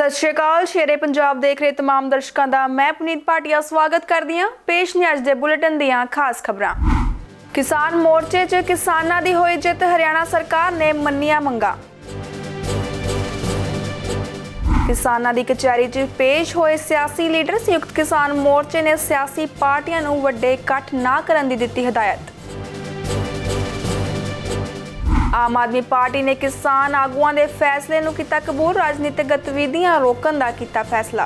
सत श्री अकाल। शेरे पंजाब देख रहे तमाम दर्शकों का मैं पुनीत भाटिया स्वागत करदी हां। पेश ने अज दे बुलेटिन दीआं खास खबरां। किसान मोर्चे च किसानां दी होई जित, हरियाणा सरकार ने मन्नियां मंगां। किसानां दी कचहरी च पेश होए सियासी लीडर। संयुक्त किसान मोर्चे ने सियासी पार्टियां नूं वड्डे इकट्ठ ना करन दी दित्ती हिदायत। आम आदमी पार्टी ने किसान आगुआं दे फैसले नूं कीता कबूल। राजनीतिक गतिविधियां रोकण दा कीता फैसला।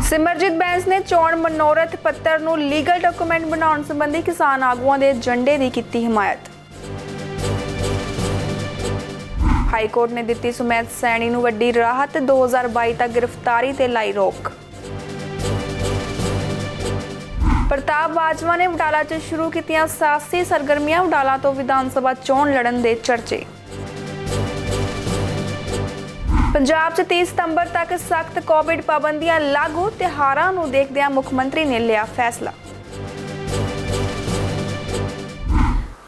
सिमरजीत बैंस ने चोण मनोरथ पत्तर नूं लीगल डॉक्यूमेंट बनाउण संबंधी किसान आगुआं दे एजेंडे दी कीती हिमायत। हाई कोर्ट ने दित्ती सुमैत सैनी नूं वड्डी राहत। 2022 तक गिरफ्तारी ते लाई रोक। प्रताप बाजवा ने वडाला च शुरू कीतियां सियासी सरगर्मियां। वडाला तो विधान सभा चोण लड़न दे चर्चे। पंजाब च 30 सितंबर तक सख्त कोविड पाबंदियां लागू। त्योहारां नूं देखदिआं मुख मंत्री ने लिया फैसला।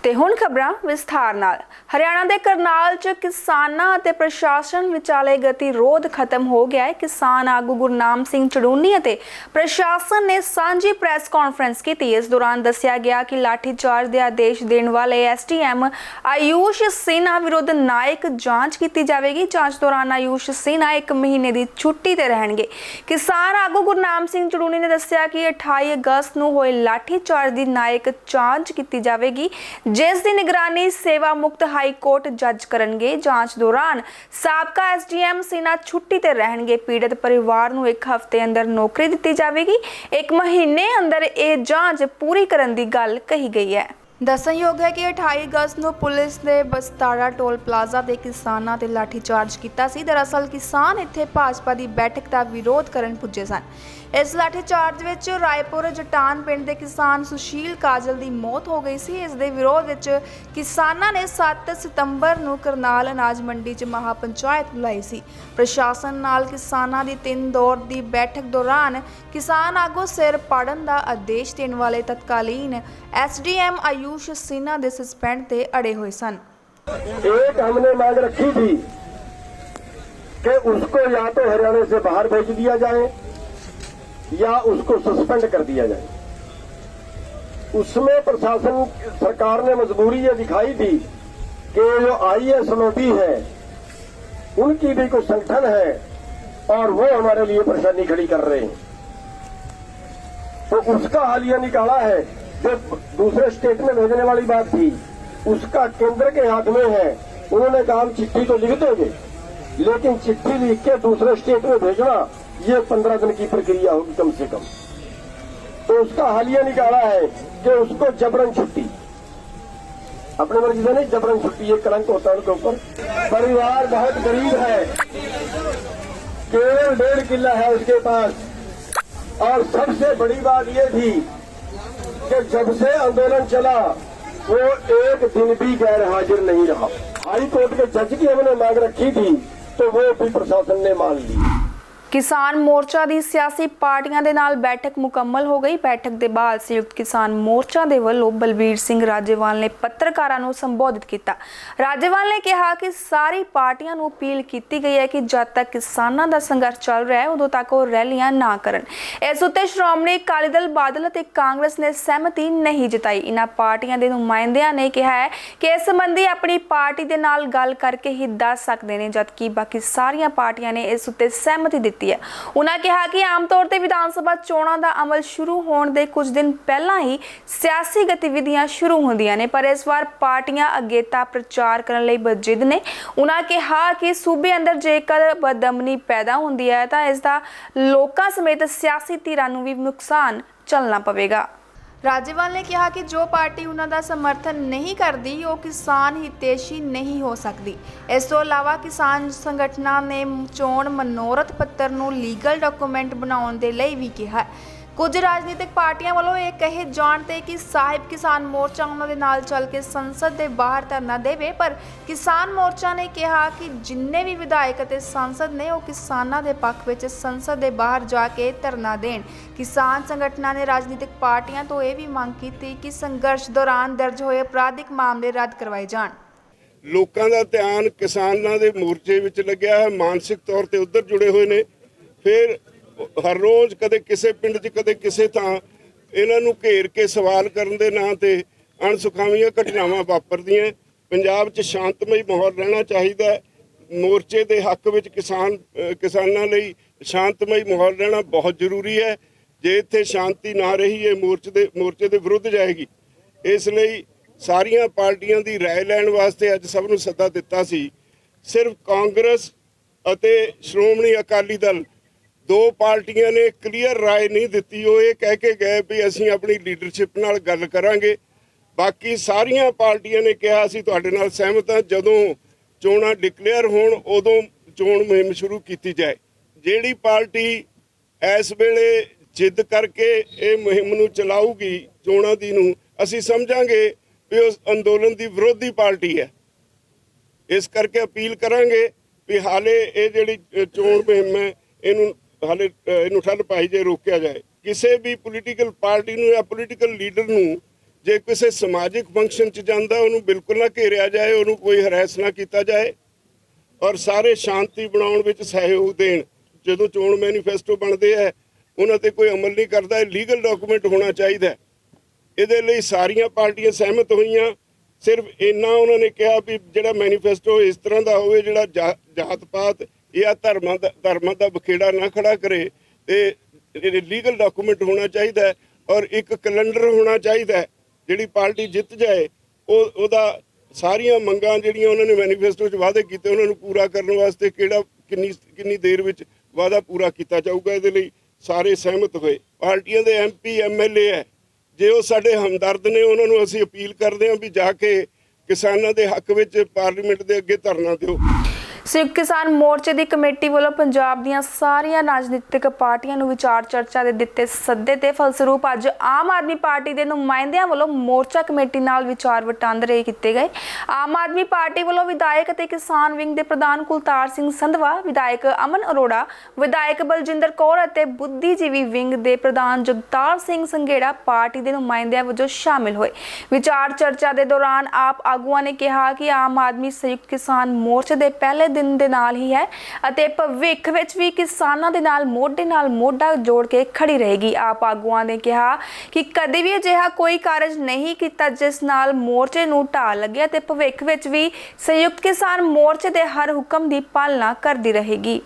ते हुण खबरां विस्तार नाल। हरियाणा के करनाल च किसानां ते प्रशासन विचाले गतिरोध खत्म हो गया है। किसान आगू गुरनाम सिंह चड़ूनी ते प्रशासन ने सांझी प्रेस कॉन्फ्रेंस की। इस दौरान दस्सिया गया कि लाठीचार्ज के आदेश देने वाले SDM आयुष सिन्हा विरुद्ध न्यायिक जांच की जाएगी। जांच दौरान आयुष सिन्हा 1 महीने की छुट्टी ते रहणगे। किसान आगू गुरनाम सिंह चड़ूनी ने दस्सिया कि 28 अगस्त नूं होए लाठीचार्ज की न्यायिक जांच की जाएगी, जिस दी निगरानी सेवा मुक्त हाई कोर्ट जज करनगे। जांच दौरान साबका SDM सिन्हा छुट्टी ते रहणगे। पीड़ित परिवार नूं 1 हफ्ते अंदर नौकरी दित्ती जाएगी। 1 महीने अंदर यह जांच पूरी करन दी गल कही गई है। दस्सणयोग है कि 28 अगस्त नूं पुलिस ने बस्ताड़ा टोल प्लाजा ते किसानां ते लाठीचार्ज कीता सी। दरअसल किसान इत्थे भाजपा की बैठक का विरोध करन पुज्जे सन। इस लाठीचार्ज विच रायपुर जटान पिंड के किसान सुशील काजल की मौत हो गई सी। इस दे विरोध विच किसानां ने 7 सितंबर नूं करनाल अनाज मंडी च महापंचायत बुलाई सी। प्रशासन नाल किसानां दी 3 दौर की बैठक दौरान किसान आगू सिर पाड़न का आदेश देने वाले तत्कालीन SDM आयुष सिन्हा दे सस्पेंड ते अड़े हुए सन। एक हमने मांग रखी थी कि उसको या तो हरियाणा से बाहर भेज दिया जाए या उसको सस्पेंड कर दिया जाए। उसमें प्रशासन सरकार ने मजबूरी ये दिखाई थी कि जो IAS MOD है उनकी भी कोई संगठन है और वो हमारे लिए परेशानी खड़ी कर रहे हैं। तो उसका हाल ये निकाला है, जो दूसरे स्टेट में भेजने वाली बात थी उसका केंद्र के हाथ में है। उन्होंने कहा हम चिट्ठी तो लिख देंगे, लेकिन चिट्ठी लिख के दूसरे स्टेट में भेजना ये 15 दिन की प्रक्रिया होगी कम से कम। तो उसका हाल ये निकाला है कि उसको जबरन छुट्टी, अपने मर्जी से नहीं, जबरन छुट्टी। ये कलंक होता है उनके ऊपर। परिवार बहुत गरीब है, केवल 1.5 किला है उसके पास। और सबसे बड़ी बात ये थी कि जब से आंदोलन चला वो 1 दिन भी गैर हाजिर नहीं रहा। हाई कोर्ट के जज की हमने मांग रखी थी तो वो भी प्रशासन ने मान ली। किसान मोर्चा दी सियासी पार्टियां दे नाल बैठक मुकम्मल हो गई। बैठक के बाद संयुक्त किसान मोर्चा दे वल्लों बलबीर सिंह राजेवाल ने पत्रकारां नूं संबोधित किया। राजेवाल ने कहा कि सारी पार्टियां नूं अपील की गई है कि जब तक किसानां दा संघर्ष चल रहा है उदों तक वो रैलियां ना करन। इस उत्ते श्रोमणी अकाली दल बादल ते कांग्रेस ने सहमति नहीं जताई। इन्हां पार्टियां दे नुमाइंदियां ने कहा है कि इस संबंधी अपनी पार्टी दे नाल गल करके ही दस सकते हैं, जबकि बाकी सारियां पार्टियां ने इस उत्ते सहमति दी है। उन्होंने कहा कि आम तौर पर विधान सभा चोणों का अमल शुरू होने के कुछ दिन पहला ही सियासी गतिविधियां शुरू होंदियां ने, पर इस बार पार्टियां अगेता प्रचार करने लई बजिद ने। उन्होंने कहा कि सूबे अंदर जेकर बदअमनी पैदा होंदी है तो इसका लोकां समेत सियासी धिरां नूं भी नुकसान झलना पवेगा। राजेवाल ने कहा कि जो पार्टी उन्होंने समर्थन नहीं करती वो किसान हितैषी नहीं हो सकती। इस तो अलावा किसान संगठनों ने चोण मनोरथ पत्तर नूं लीगल डॉक्यूमेंट बनाने दे लई भी कहा। कुछ राजनीतिक पार्टियां वालों ये कहे जानते कि साहिब किसान मोर्चा उन्होंने नाल चल के संसद के बाहर धरना देवे, पर किसान मोर्चा ने कहा कि जिन्ने भी विधायक ते सांसद ने वो किसानां दे पक्ष विच संसद के बाहर जाके धरना देण। किसान संगठनों ने राजनीतिक पार्टियां तो यह भी मांग की थी कि संघर्ष दौरान दर्ज होए आपराधिक मामले रद्द करवाए जाण। ਲੋਕਾਂ ਦਾ ਧਿਆਨ ਕਿਸਾਨਾਂ ਦੇ ਮੋਰਚੇ ਵਿੱਚ ਲੱਗਿਆ ਹੈ, ਮਾਨਸਿਕ ਤੌਰ ਤੇ ਉੱਧਰ ਜੁੜੇ ਹੋਏ ਨੇ। ਫਿਰ ਹਰ ਰੋਜ਼ ਕਦੇ ਕਿਸੇ ਪਿੰਡ 'ਚ ਕਦੇ ਕਿਸੇ ਥਾਂ ਇਹਨਾਂ ਨੂੰ ਘੇਰ ਕੇ ਸਵਾਲ ਕਰਨ ਦੇ ਨਾਂ ਤੇ ਅਣਸੁਖਾਵੀਆਂ ਘਟਨਾਵਾਂ ਵਾਪਰਦੀਆਂ। ਪੰਜਾਬ 'ਚ ਸ਼ਾਂਤਮਈ ਮਾਹੌਲ ਰਹਿਣਾ ਚਾਹੀਦਾ ਹੈ। ਮੋਰਚੇ ਦੇ ਹੱਕ ਵਿੱਚ ਕਿਸਾਨਾਂ ਲਈ ਸ਼ਾਂਤਮਈ ਮਾਹੌਲ ਰਹਿਣਾ ਬਹੁਤ ਜ਼ਰੂਰੀ ਹੈ। ਜੇ ਇੱਥੇ ਸ਼ਾਂਤੀ ਨਾ ਰਹੀ ਇਹ ਮੋਰਚੇ ਦੇ ਵਿਰੁੱਧ ਜਾਏਗੀ। ਇਸ ਲਈ ਸਾਰੀਆਂ ਪਾਰਟੀਆਂ ਦੀ ਰਾਏ ਲੈਣ ਵਾਸਤੇ ਅੱਜ ਸਭ ਨੂੰ ਸੱਦਾ ਦਿੱਤਾ ਸੀ। ਸਿਰਫ ਕਾਂਗਰਸ ਅਤੇ ਸ਼੍ਰੋਮਣੀ ਅਕਾਲੀ ਦਲ ਦੋ ਪਾਰਟੀਆਂ ਨੇ ਕਲੀਅਰ ਰਾਏ ਨਹੀਂ ਦਿੱਤੀ। ਉਹ ਇਹ ਕਹਿ ਕੇ ਗਏ ਵੀ ਅਸੀਂ ਆਪਣੀ ਲੀਡਰਸ਼ਿਪ ਨਾਲ ਗੱਲ ਕਰਾਂਗੇ। ਬਾਕੀ ਸਾਰੀਆਂ ਪਾਰਟੀਆਂ ਨੇ ਕਿਹਾ ਅਸੀਂ ਤੁਹਾਡੇ ਨਾਲ ਸਹਿਮਤ ਹਾਂ, ਜਦੋਂ ਚੋਣਾਂ ਡਿਕਲੇਅਰ ਹੋਣ ਉਦੋਂ ਚੋਣ ਮੁਹਿੰਮ ਸ਼ੁਰੂ ਕੀਤੀ ਜਾਏ। ਜਿਹੜੀ ਪਾਰਟੀ ਇਸ ਵੇਲੇ ਜਿੱਦ ਕਰਕੇ ਇਹ ਮੁਹਿੰਮ ਨੂੰ ਚਲਾਊਗੀ ਚੋਣਾਂ ਦੀ ਨੂੰ ਅਸੀਂ ਸਮਝਾਂਗੇ ਵੀ ਉਸ ਅੰਦੋਲਨ ਦੀ ਵਿਰੋਧੀ ਪਾਰਟੀ ਹੈ। ਇਸ ਕਰਕੇ ਅਪੀਲ ਕਰਾਂਗੇ ਵੀ ਹਾਲੇ ਇਹ ਜਿਹੜੀ ਚੋਣ ਮੁਹਿੰਮ ਹੈ ਇਹਨੂੰ ਠੱਲ ਪਾਈ ਜੇ, ਰੋਕਿਆ ਜਾਏ। ਕਿਸੇ ਵੀ ਪੋਲੀਟੀਕਲ ਪਾਰਟੀ ਨੂੰ ਜਾਂ ਪੋਲੀਟੀਕਲ ਲੀਡਰ ਨੂੰ ਜੇ ਕਿਸੇ ਸਮਾਜਿਕ ਫੰਕਸ਼ਨ 'ਚ ਜਾਂਦਾ ਉਹਨੂੰ ਬਿਲਕੁਲ ਨਾ ਘੇਰਿਆ ਜਾਏ, ਉਹਨੂੰ ਕੋਈ ਹਰੈਸ ਨਾ ਕੀਤਾ ਜਾਏ ਔਰ ਸਾਰੇ ਸ਼ਾਂਤੀ ਬਣਾਉਣ ਵਿੱਚ ਸਹਿਯੋਗ ਦੇਣ। ਜਦੋਂ ਚੋਣ ਮੈਨੀਫੈਸਟੋ ਬਣਦੇ ਹੈ ਉਹਨਾਂ ਤੇ ਕੋਈ ਅਮਲ ਨਹੀਂ ਕਰਦਾ, ਲੀਗਲ ਡਾਕੂਮੈਂਟ ਹੋਣਾ ਚਾਹੀਦਾ। ਇਹਦੇ ਲਈ ਸਾਰੀਆਂ ਪਾਰਟੀਆਂ ਸਹਿਮਤ ਹੋਈਆਂ। ਸਿਰਫ ਇੰਨਾ ਉਹਨਾਂ ਨੇ ਕਿਹਾ ਵੀ ਜਿਹੜਾ ਮੈਨੀਫੈਸਟੋ ਇਸ ਤਰ੍ਹਾਂ ਦਾ ਹੋਵੇ ਜਿਹੜਾ ਜਾਤ ਪਾਤ ਜਾਂ ਧਰਮਾਂ ਦਾ ਬਖੇੜਾ ਨਾ ਖੜਾ ਕਰੇ ਤੇ ਲੀਗਲ ਡਾਕੂਮੈਂਟ ਹੋਣਾ ਚਾਹੀਦਾ ਔਰ ਇੱਕ ਕੈਲੰਡਰ ਹੋਣਾ ਚਾਹੀਦਾ। ਜਿਹੜੀ ਪਾਰਟੀ ਜਿੱਤ ਜਾਏ ਉਹਦਾ ਸਾਰੀਆਂ ਮੰਗਾਂ ਜਿਹੜੀਆਂ ਉਹਨਾਂ ਨੇ ਮੈਨੀਫੈਸਟੋ 'ਚ ਵਾਅਦੇ ਕੀਤੇ ਉਹਨਾਂ ਨੂੰ ਪੂਰਾ ਕਰਨ ਵਾਸਤੇ ਕਿੰਨੀ ਦੇਰ ਵਿੱਚ ਵਾਅਦਾ ਪੂਰਾ ਕੀਤਾ ਜਾਊਗਾ। ਇਹਦੇ ਲਈ ਸਾਰੇ ਸਹਿਮਤ ਹੋਏ। ਪਾਰਟੀਆਂ ਦੇ MP MLA ਹੈ, ਜੇ ਉਹ ਸਾਡੇ ਹਮਦਰਦ ਨੇ ਉਹਨਾਂ ਨੂੰ ਅਸੀਂ ਅਪੀਲ ਕਰਦੇ ਹਾਂ ਵੀ ਜਾ ਕੇ ਕਿਸਾਨਾਂ ਦੇ ਹੱਕ ਵਿੱਚ ਪਾਰਲੀਮੈਂਟ ਦੇ ਅੱਗੇ ਧਰਨਾ ਦਿਓ। ਸੰਯੁਕਤ ਕਿਸਾਨ ਮੋਰਚੇ ਦੀ ਕਮੇਟੀ ਵੱਲੋਂ ਪੰਜਾਬ ਦੀਆਂ ਸਾਰੀਆਂ ਰਾਜਨੀਤਿਕ ਪਾਰਟੀਆਂ ਨੂੰ ਵਿਚਾਰ ਚਰਚਾ ਦੇ ਦਿੱਤੇ ਸੱਦੇ ਤੇ ਫਲਸਰੂਪ ਅੱਜ ਆਮ ਆਦਮੀ ਪਾਰਟੀ ਦੇ ਨੁਮਾਇੰਦਿਆਂ ਵੱਲੋਂ ਮੋਰਚਾ ਕਮੇਟੀ ਨਾਲ ਵਿਚਾਰ ਵਟਾਂਦਰੇ ਕੀਤੇ ਗਏ। ਆਮ ਆਦਮੀ ਪਾਰਟੀ ਵੱਲੋਂ ਵਿਧਾਇਕ ਅਤੇ ਕਿਸਾਨ ਵਿੰਗ ਦੇ ਪ੍ਰਧਾਨ ਕੁਲਤਾਰ ਸਿੰਘ ਸੰਧਵਾ, ਵਿਧਾਇਕ ਅਮਨ ਅਰੋੜਾ, ਵਿਧਾਇਕ ਬਲਜਿੰਦਰ ਕੌਰ ਅਤੇ ਬੁੱਧੀਜੀਵੀ ਵਿੰਗ ਦੇ ਪ੍ਰਧਾਨ ਜਗਤਾਰ ਸਿੰਘ ਸੰਘੇੜਾ ਪਾਰਟੀ ਦੇ ਨੁਮਾਇੰਦਿਆਂ ਵਜੋਂ ਸ਼ਾਮਿਲ ਹੋਏ। ਵਿਚਾਰ ਚਰਚਾ ਦੇ ਦੌਰਾਨ ਆਪ ਆਗੂਆਂ ਨੇ ਕਿਹਾ ਕਿ ਆਮ ਆਦਮੀ ਸੰਯੁਕਤ ਕਿਸਾਨ ਮੋਰਚੇ ਦੇ ਪਹਿਲੇ ਦਿਨ ਦੇ ਨਾਲ ਹੀ ਹੈ ਅਤੇ ਭਵਿੱਖ ਵਿੱਚ ਵੀ ਕਿਸਾਨਾਂ ਦੇ ਨਾਲ ਮੋਢਾ ਜੋੜ ਕੇ ਖੜੀ ਰਹੇਗੀ। ਆਪ ਆਗੂਆਂ ਨੇ ਕਿਹਾ ਕਿ ਕਦੇ ਵੀ ਅਜਿਹਾ ਕੋਈ ਕਾਰਜ ਨਹੀਂ ਕੀਤਾ ਜਿਸ ਨਾਲ ਮੋਰਚੇ ਨੂੰ ਢਾਹ ਲੱਗੇ ਅਤੇ ਭਵਿੱਖ ਵਿੱਚ ਵੀ ਸੰਯੁਕਤ ਕਿਸਾਨ ਮੋਰਚੇ ਦੇ ਹਰ ਹੁਕਮ ਦੀ ਪਾਲਣਾ ਕਰਦੀ ਰਹੇਗੀ।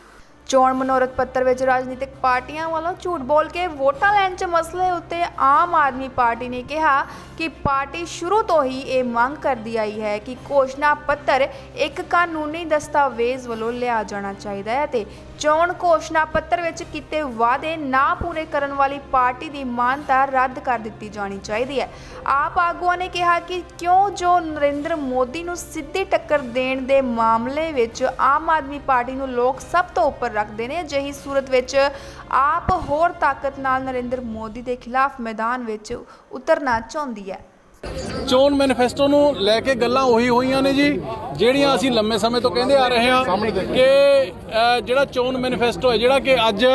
ਚੋਣ ਮਨੋਰਥ ਪੱਤਰ ਵਿੱਚ ਰਾਜਨੀਤਿਕ ਪਾਰਟੀਆਂ ਵੱਲੋਂ ਝੂਠ ਬੋਲ ਕੇ ਵੋਟਾਂ ਲੈਣ 'ਚ ਮਸਲੇ ਉੱਤੇ ਆਮ ਆਦਮੀ ਪਾਰਟੀ ਨੇ ਕਿਹਾ ਕਿ ਪਾਰਟੀ ਸ਼ੁਰੂ ਤੋਂ ਹੀ ਇਹ ਮੰਗ ਕਰਦੀ ਆਈ ਹੈ ਕਿ ਘੋਸ਼ਣਾ ਪੱਤਰ ਇੱਕ ਕਾਨੂੰਨੀ ਦਸਤਾਵੇਜ਼ ਵੱਲੋਂ ਲਿਆ ਜਾਣਾ ਚਾਹੀਦਾ ਹੈ ਅਤੇ ਚੋਣ ਘੋਸ਼ਣਾ ਪੱਤਰ ਵਿੱਚ ਕੀਤੇ ਵਾਅਦੇ ਨਾ ਪੂਰੇ ਕਰਨ ਵਾਲੀ ਪਾਰਟੀ ਦੀ ਮਾਨਤਾ ਰੱਦ ਕਰ ਦਿੱਤੀ ਜਾਣੀ ਚਾਹੀਦੀ ਹੈ। ਆਪ ਆਗੂਆਂ ਨੇ ਕਿਹਾ ਕਿ ਕਿਉਂ ਜੋ ਨਰਿੰਦਰ ਮੋਦੀ ਨੂੰ ਸਿੱਧੀ ਟੱਕਰ ਦੇਣ ਦੇ ਮਾਮਲੇ ਵਿੱਚ ਆਮ ਆਦਮੀ ਪਾਰਟੀ ਨੂੰ ਲੋਕ ਸਭ ਤੋਂ ਉੱਪਰ ਰੱਖਦੇ ਨੇ, ਅਜਿਹੀ ਸੂਰਤ ਵਿੱਚ ਆਪ ਹੋਰ ਤਾਕਤ ਨਾਲ ਨਰਿੰਦਰ ਮੋਦੀ ਦੇ ਖਿਲਾਫ ਮੈਦਾਨ ਵਿੱਚ ਉਤਰਨਾ ਚਾਹੁੰਦੀ ਹੈ। ਚੋਣ ਮੈਨੀਫੈਸਟੋ ਨੂੰ ਲੈ ਕੇ ਗੱਲਾਂ ਉਹੀ ਹੋਈਆਂ ਨੇ ਜੀ ਜਿਹੜੀਆਂ ਅਸੀਂ ਲੰਮੇ ਸਮੇਂ ਤੋਂ ਕਹਿੰਦੇ ਆ ਰਹੇ ਹਾਂ ਕਿ ਜਿਹੜਾ ਚੋਣ ਮੈਨੀਫੈਸਟੋ ਹੈ ਜਿਹੜਾ ਕਿ ਅੱਜ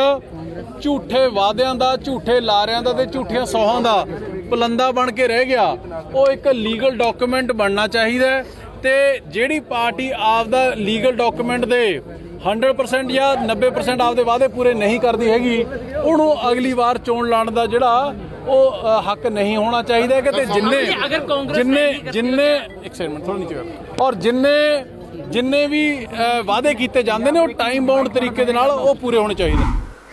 ਝੂਠੇ ਵਾਅਦਿਆਂ ਦਾ, ਝੂਠੇ ਲਾਰਿਆਂ ਦਾ ਤੇ ਝੂਠੀਆਂ ਸੌਹਾਂ ਦਾ ਪਲੰਦਾ ਬਣ ਕੇ ਰਹਿ ਗਿਆ, ਉਹ ਇੱਕ ਲੀਗਲ ਡਾਕੂਮੈਂਟ ਬਣਨਾ ਚਾਹੀਦਾ ਤੇ ਜਿਹੜੀ ਪਾਰਟੀ ਆਪਦਾ ਲੀਗਲ ਡਾਕੂਮੈਂਟ ਦੇ 100% ਜਾਂ 90% ਆਪਦੇ ਵਾਅਦੇ ਪੂਰੇ ਨਹੀਂ ਕਰਦੀ ਹੈਗੀ ਉਹਨੂੰ ਅਗਲੀ ਵਾਰ ਚੋਣ ਲੜਨ ਦਾ ਜਿਹੜਾ ਉਹ ਹੱਕ ਨਹੀਂ ਹੋਣਾ ਚਾਹੀਦਾ ਕਿ ਜਿੰਨੇ ਵੀ ਵਾਅਦੇ ਕੀਤੇ ਜਾਂਦੇ ਨੇ ਉਹ ਟਾਈਮ ਬਾਉਂਡ ਤਰੀਕੇ ਦੇ ਨਾਲ ਉਹ ਪੂਰੇ ਹੋਣੇ ਚਾਹੀਦੇ।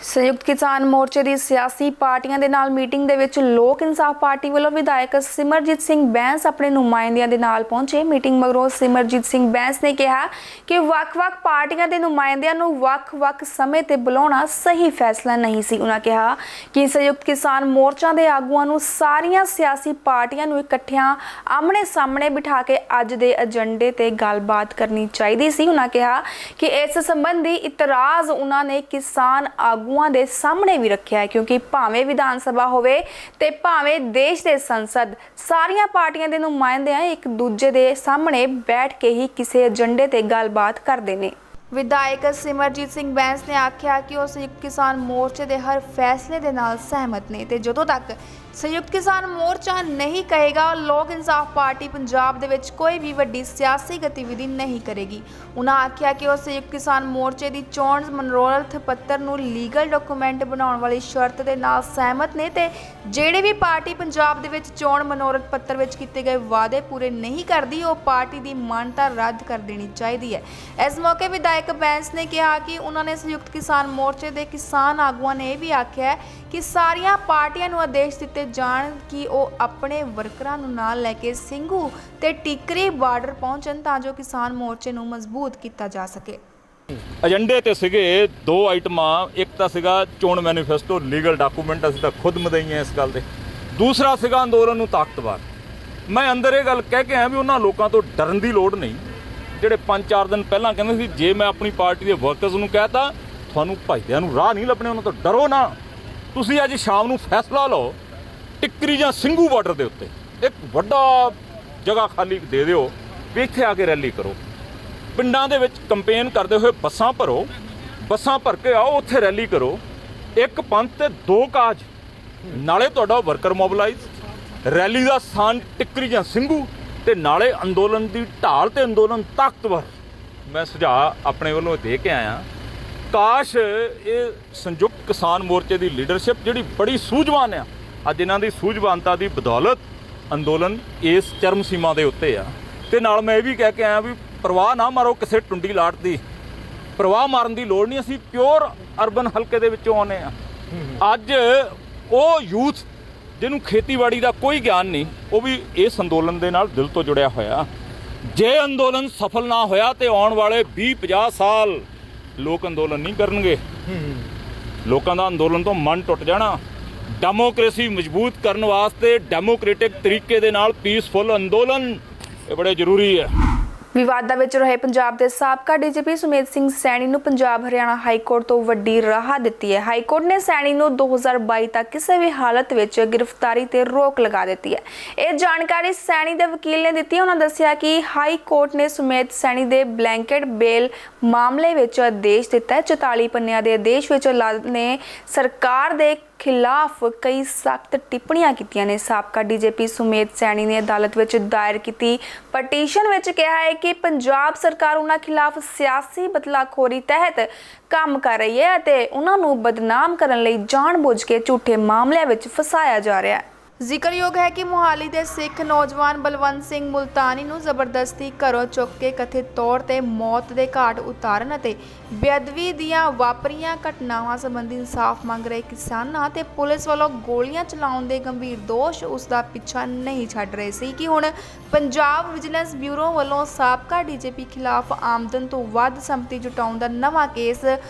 ਸੰਯੁਕਤ ਕਿਸਾਨ ਮੋਰਚੇ ਦੀ ਸਿਆਸੀ ਪਾਰਟੀਆਂ ਦੇ ਨਾਲ ਮੀਟਿੰਗ ਦੇ ਵਿੱਚ ਲੋਕ ਇਨਸਾਫ ਪਾਰਟੀ ਵੱਲੋਂ ਵਿਧਾਇਕ ਸਿਮਰਜੀਤ ਸਿੰਘ ਬੈਂਸ ਆਪਣੇ ਨੁਮਾਇੰਦਿਆਂ ਦੇ ਨਾਲ ਪਹੁੰਚੇ। ਮੀਟਿੰਗ ਮਗਰੋਂ ਸਿਮਰਜੀਤ ਸਿੰਘ ਬੈਂਸ ਨੇ ਕਿਹਾ ਕਿ ਵੱਖ-ਵੱਖ ਪਾਰਟੀਆਂ ਦੇ ਨੁਮਾਇੰਦਿਆਂ ਨੂੰ ਵੱਖ-ਵੱਖ ਸਮੇਂ ਤੇ ਬੁਲਾਉਣਾ ਸਹੀ ਫੈਸਲਾ ਨਹੀਂ ਸੀ। ਉਹਨਾਂ ਕਿਹਾ ਕਿ ਸੰਯੁਕਤ ਕਿਸਾਨ ਮੋਰਚਾ ਦੇ ਆਗੂਆਂ ਨੂੰ ਸਾਰੀਆਂ ਸਿਆਸੀ ਪਾਰਟੀਆਂ ਨੂੰ ਇਕੱਠਿਆਂ ਆਮਣੇ ਸਾਹਮਣੇ ਬਿਠਾ ਕੇ ਅੱਜ ਦੇ ਏਜੰਡੇ ਤੇ ਗੱਲਬਾਤ ਕਰਨੀ ਚਾਹੀਦੀ ਸੀ। ਉਹਨਾਂ ਕਿਹਾ ਕਿ ਇਸ ਸੰਬੰਧੀ ਇਤਰਾਜ਼ ਉਹਨਾਂ ਨੇ ਕਿਸਾਨ ਆਗੂਆਂ ਦੇ ਸਾਹਮਣੇ ਵੀ ਰੱਖਿਆ ਹੈ ਕਿਉਂਕਿ ਭਾਵੇਂ ਵਿਧਾਨ ਸਭਾ ਹੋਵੇ ਤੇ ਭਾਵੇਂ ਦੇਸ਼ ਦੇ ਸੰਸਦ, ਸਾਰੀਆਂ ਪਾਰਟੀਆਂ ਦੇ ਨੁਮਾਇੰਦੇ ਇੱਕ ਦੂਜੇ ਦੇ ਸਾਹਮਣੇ ਬੈਠ ਕੇ ਹੀ ਕਿਸੇ ਏਜੰਡੇ ਤੇ ਗੱਲਬਾਤ ਕਰਦੇ ਨੇ। ਵਿਧਾਇਕ ਸਿਮਰਜੀਤ ਸਿੰਘ ਬੈਂਸ ਨੇ ਆਖਿਆ ਕਿ ਉਹ ਸੰਯੁਕਤ ਕਿਸਾਨ ਮੋਰਚੇ ਦੇ ਹਰ ਫੈਸਲੇ ਦੇ ਨਾਲ ਸਹਿਮਤ ਨੇ ਤੇ ਜਦੋਂ ਤੱਕ ਸੰਯੁਕਤ ਕਿਸਾਨ ਮੋਰਚਾ ਨਹੀਂ ਕਹੇਗਾ, ਲੋਕ ਇਨਸਾਫ ਪਾਰਟੀ ਪੰਜਾਬ ਦੇ ਵਿੱਚ ਕੋਈ ਵੀ ਵੱਡੀ ਸਿਆਸੀ ਗਤੀਵਿਧੀ ਨਹੀਂ ਕਰੇਗੀ। ਉਹਨਾਂ ਆਖਿਆ ਕਿ ਉਹ ਸੰਯੁਕਤ ਕਿਸਾਨ ਮੋਰਚੇ ਦੀ ਚੋਣ ਮਨੋਰਥ ਪੱਤਰ ਨੂੰ ਲੀਗਲ ਡਾਕੂਮੈਂਟ ਬਣਾਉਣ ਵਾਲੀ ਸ਼ਰਤ ਦੇ ਨਾਲ ਸਹਿਮਤ ਨੇ ਤੇ ਜਿਹੜੇ ਵੀ ਪਾਰਟੀ ਪੰਜਾਬ ਦੇ ਵਿੱਚ ਚੋਣ ਮਨੋਰਥ ਪੱਤਰ ਵਿੱਚ ਕੀਤੇ ਗਏ ਵਾਅਦੇ ਪੂਰੇ ਨਹੀਂ ਕਰਦੀ, ਉਹ ਪਾਰਟੀ ਦੀ ਮਾਨਤਾ ਰੱਦ ਕਰ ਦੇਣੀ ਚਾਹੀਦੀ ਹੈ। ਇਸ ਮੌਕੇ ਵਿਧਾਇਕ ਬੈਂਸ ਨੇ ਕਿਹਾ ਕਿ ਉਹਨਾਂ ਨੇ ਸੰਯੁਕਤ ਕਿਸਾਨ ਮੋਰਚੇ ਦੇ ਕਿਸਾਨ ਆਗੂਆਂ ਨੇ ਇਹ ਵੀ ਆਖਿਆ ਹੈ ਕਿ ਸਾਰੀਆਂ ਪਾਰਟੀਆਂ ਨੂੰ ਆਦੇਸ਼ ਦਿੱਤੇ ਜਾਣ ਕਿ ਉਹ ਆਪਣੇ ਵਰਕਰਾਂ ਨੂੰ ਨਾਲ ਲੈ ਕੇ ਸਿੰਘੂ ਤੇ ਟਿਕਰੀ ਬਾਰਡਰ ਪਹੁੰਚਣ ਤਾਂ ਜੋ ਕਿਸਾਨ ਮੋਰਚੇ ਨੂੰ ਮਜ਼ਬੂਤ ਕੀਤਾ ਜਾ ਸਕੇ। ਏਜੰਡੇ ਤੇ ਸੀਗੇ ਦੋ ਆਈਟਮਾਂ, ਇੱਕ ਤਾਂ ਸੀਗਾ ਚੋਣ ਮੈਨੀਫੈਸਟੋ ਲੀਗਲ ਡਾਕੂਮੈਂਟ, ਅਸੀਂ ਤਾਂ ਖੁਦ ਮਦਈ ਹਾਂ ਇਸ ਗੱਲ ਦੇ। ਦੂਸਰਾ ਸੀਗਾ ਅੰਦੋਲਨ ਨੂੰ ਤਾਕਤਵਰ। ਮੈਂ ਅੰਦਰ ਇਹ ਗੱਲ ਕਹਿ ਕੇ ਆਇਆ ਵੀ ਉਹਨਾਂ ਲੋਕਾਂ ਤੋਂ ਡਰਨ ਦੀ ਲੋੜ ਨਹੀਂ ਜਿਹੜੇ 5-4 ਦਿਨ ਪਹਿਲਾਂ ਕਹਿੰਦੇ ਸੀ ਜੇ ਮੈਂ ਆਪਣੀ ਪਾਰਟੀ ਦੇ ਵਰਕਰਸ ਨੂੰ ਕਹਿਤਾ ਤੁਹਾਨੂੰ ਭਾਈਦਿਆਂ ਨੂੰ ਰਾਹ ਨਹੀਂ ਲੱਭਣੇ, ਉਹਨਾਂ ਤੋਂ ਡਰੋ ਨਾ। ਤੁਸੀਂ ਅੱਜ ਸ਼ਾਮ ਨੂੰ ਫੈਸਲਾ ਲਓ ਟਿੱਕਰੀ ਜਾਂ ਸਿੰਘੂ ਬਾਰਡਰ ਦੇ ਉੱਤੇ ਇੱਕ ਵੱਡਾ ਜਗ੍ਹਾ ਖਾਲੀ ਦੇ ਦਿਓ ਵੀ ਇੱਥੇ ਆ ਕੇ ਰੈਲੀ ਕਰੋ। ਪਿੰਡਾਂ ਦੇ ਵਿੱਚ ਕੰਪੇਨ ਕਰਦੇ ਹੋਏ ਬੱਸਾਂ ਭਰੋ, ਬੱਸਾਂ ਭਰ ਕੇ ਆਓ, ਉੱਥੇ ਰੈਲੀ ਕਰੋ। ਇੱਕ ਪੰਥ ਤੇ ਦੋ ਕਾਜ, ਨਾਲੇ ਤੁਹਾਡਾ ਵਰਕਰ ਮੋਬਿਲਾਈਜ਼, ਰੈਲੀ ਦਾ ਸਥਾਨ ਟਿੱਕਰੀ ਜਾਂ ਸਿੰਘੂ ਤੇ ਨਾਲੇ ਅੰਦੋਲਨ ਦੀ ਢਾਲ ਤੇ ਅੰਦੋਲਨ ਤਾਕਤਵਰ। ਮੈਂ ਸੁਝਾਅ ਆਪਣੇ ਵੱਲੋਂ ਦੇ ਕੇ ਆਇਆ। ਕਾਸ਼ ਇਹ ਸੰਯੁਕਤ ਕਿਸਾਨ ਮੋਰਚੇ ਦੀ ਲੀਡਰਸ਼ਿਪ ਜਿਹੜੀ ਬੜੀ ਸੂਝਵਾਨ ਆ, ਅੱਜ ਇਹਨਾਂ ਦੀ ਸੂਝਵਾਨਤਾ ਦੀ ਬਦੌਲਤ ਅੰਦੋਲਨ ਇਸ ਚਰਮ ਸੀਮਾ ਦੇ ਉੱਤੇ ਆ। ਤੇ ਨਾਲ ਮੈਂ ਇਹ ਵੀ ਕਹਿ ਕੇ ਆਇਆ ਵੀ ਪਰਵਾਹ ਨਾ ਮਾਰੋ ਕਿਸੇ ਟੁੰਡੀ ਲਾਟ ਦੀ, ਪਰਵਾਹ ਮਾਰਨ ਦੀ ਲੋੜ ਨਹੀਂ। ਅਸੀਂ ਪਿਓਰ ਅਰਬਨ ਹਲਕੇ ਦੇ ਵਿੱਚੋਂ ਆਉਂਦੇ ਆ। ਅੱਜ ਉਹ ਯੂਥ ਜਿਹਨੂੰ ਖੇਤੀਬਾੜੀ ਦਾ ਕੋਈ ਗਿਆਨ ਨਹੀਂ, ਉਹ ਵੀ ਇਸ ਅੰਦੋਲਨ ਦੇ ਨਾਲ ਦਿਲ ਤੋਂ ਜੁੜਿਆ ਹੋਇਆ। ਜੇ ਅੰਦੋਲਨ ਸਫਲ ਨਾ ਹੋਇਆ ਤੇ ਆਉਣ ਵਾਲੇ 20-50 ਸਾਲ ਲੋਕ ਅੰਦੋਲਨ ਨਹੀਂ ਕਰਨਗੇ। ਲੋਕਾਂ ਦਾ ਅੰਦੋਲਨ ਤੋਂ ਮਨ ਟੁੱਟ ਜਾਣਾ। ਡੈਮੋਕ੍ਰੇਸੀ ਮਜ਼ਬੂਤ ਕਰਨ ਵਾਸਤੇ ਡੈਮੋਕ੍ਰੈਟਿਕ ਤਰੀਕੇ ਦੇ ਨਾਲ ਪੀਸਫੁਲ ਅੰਦੋਲਨ ਇਹ ਬੜੇ ਜ਼ਰੂਰੀ ਹੈ। ਵਿਵਾਦਾਂ ਵਿੱਚ ਰਹੇ ਪੰਜਾਬ ਦੇ ਸਾਬਕਾ ਡੀਜੀਪੀ ਸੁਮੇਧ ਸਿੰਘ ਸੈਣੀ ਨੂੰ ਪੰਜਾਬ ਹਰਿਆਣਾ ਹਾਈ ਕੋਰਟ ਤੋਂ ਵੱਡੀ ਰਾਹਤ ਦਿੱਤੀ ਹੈ। ਹਾਈ ਕੋਰਟ ਨੇ ਸੈਣੀ ਨੂੰ 2022 ਤੱਕ ਕਿਸੇ ਵੀ ਹਾਲਤ ਵਿੱਚ ਗ੍ਰਿਫਤਾਰੀ ਤੇ ਰੋਕ ਲਗਾ ਦਿੱਤੀ ਹੈ। ਇਹ ਜਾਣਕਾਰੀ ਸੈਣੀ ਦੇ ਵਕੀਲ ਨੇ ਦਿੱਤੀ। ਉਹਨਾਂ ਦੱਸਿਆ ਕਿ ਹਾਈ ਕੋਰਟ ਨੇ ਸੁਮੇਧ ਸੈਣੀ ਦੇ ਬਲੈਂਕਟ ਬੇਲ ਮਾਮਲੇ ਵਿੱਚ ਆਦੇਸ਼ ਦਿੱਤਾ ਹੈ। 44 ਪੰਨਿਆਂ ਦੇ ਆਦੇਸ਼ ਵਿੱਚ ਅਦਾਲਤ ਨੇ ਸਰਕਾਰ ਦੇ ਖਿਲਾਫ ਕਈ ਸਖਤ ਟਿੱਪਣੀਆਂ ਕੀਤੀਆਂ ਨੇ। ਸਾਬਕਾ ਡੀਜੀਪੀ ਸੁਮੇਧ ਸੈਣੀ ਨੇ ਅਦਾਲਤ ਵਿੱਚ ਦਾਇਰ ਕੀਤੀ ਪਟੀਸ਼ਨ ਵਿੱਚ ਕਿਹਾ ਹੈ ਕਿ ਪੰਜਾਬ ਸਰਕਾਰ ਉਹਨਾਂ ਖਿਲਾਫ ਸਿਆਸੀ ਬਦਲਾਖੋਰੀ ਤਹਿਤ ਕੰਮ ਕਰ ਰਹੀ ਹੈ ਅਤੇ ਉਹਨਾਂ ਨੂੰ ਬਦਨਾਮ ਕਰਨ ਲਈ ਜਾਣਬੁੱਝ ਕੇ ਝੂਠੇ ਮਾਮਲਿਆਂ ਵਿੱਚ ਫਸਾਇਆ ਜਾ ਰਿਹਾ ਹੈ। ਜ਼ਿਕਰਯੋਗ ਹੈ ਕਿ ਮੁਹਾਲੀ ਦੇ ਸਿੱਖ ਨੌਜਵਾਨ ਬਲਵੰਤ ਸਿੰਘ ਮੁਲਤਾਨੀ ਨੂੰ ਜ਼ਬਰਦਸਤੀ ਘਰੋਂ ਚੁੱਕ ਕੇ ਕਥਿਤ ਤੌਰ ਤੇ ਮੌਤ ਦੇ ਘਾਟ ਉਤਾਰਨ ਅਤੇ ਬੇਅਦਬੀ ਦੀਆਂ ਵਾਪਰੀਆਂ ਘਟਨਾਵਾਂ ਸੰਬੰਧੀ ਇਨਸਾਫ ਮੰਗ ਰਹੇ ਕਿਸਾਨਾਂ ਤੇ ਪੁਲਿਸ ਵੱਲੋਂ ਗੋਲੀਆਂ ਚਲਾਉਣ ਦੇ ਗੰਭੀਰ ਦੋਸ਼ ਉਸ ਦਾ ਪਿੱਛਾ ਨਹੀਂ ਛੱਡ ਰਹੇ ਸੀ ਕਿ ਹੁਣ ਪੰਜਾਬ ਵਿਜੀਲੈਂਸ ਬਿਊਰੋ ਵੱਲੋਂ ਸਾਬਕਾ ਡੀਜੀਪੀ ਖਿਲਾਫ ਆਮਦਨ ਤੋਂ ਵੱਧ ਸੰਪਤੀ ਜੁਟਾਉਣ ਦਾ ਨਵਾਂ ਕੇਸ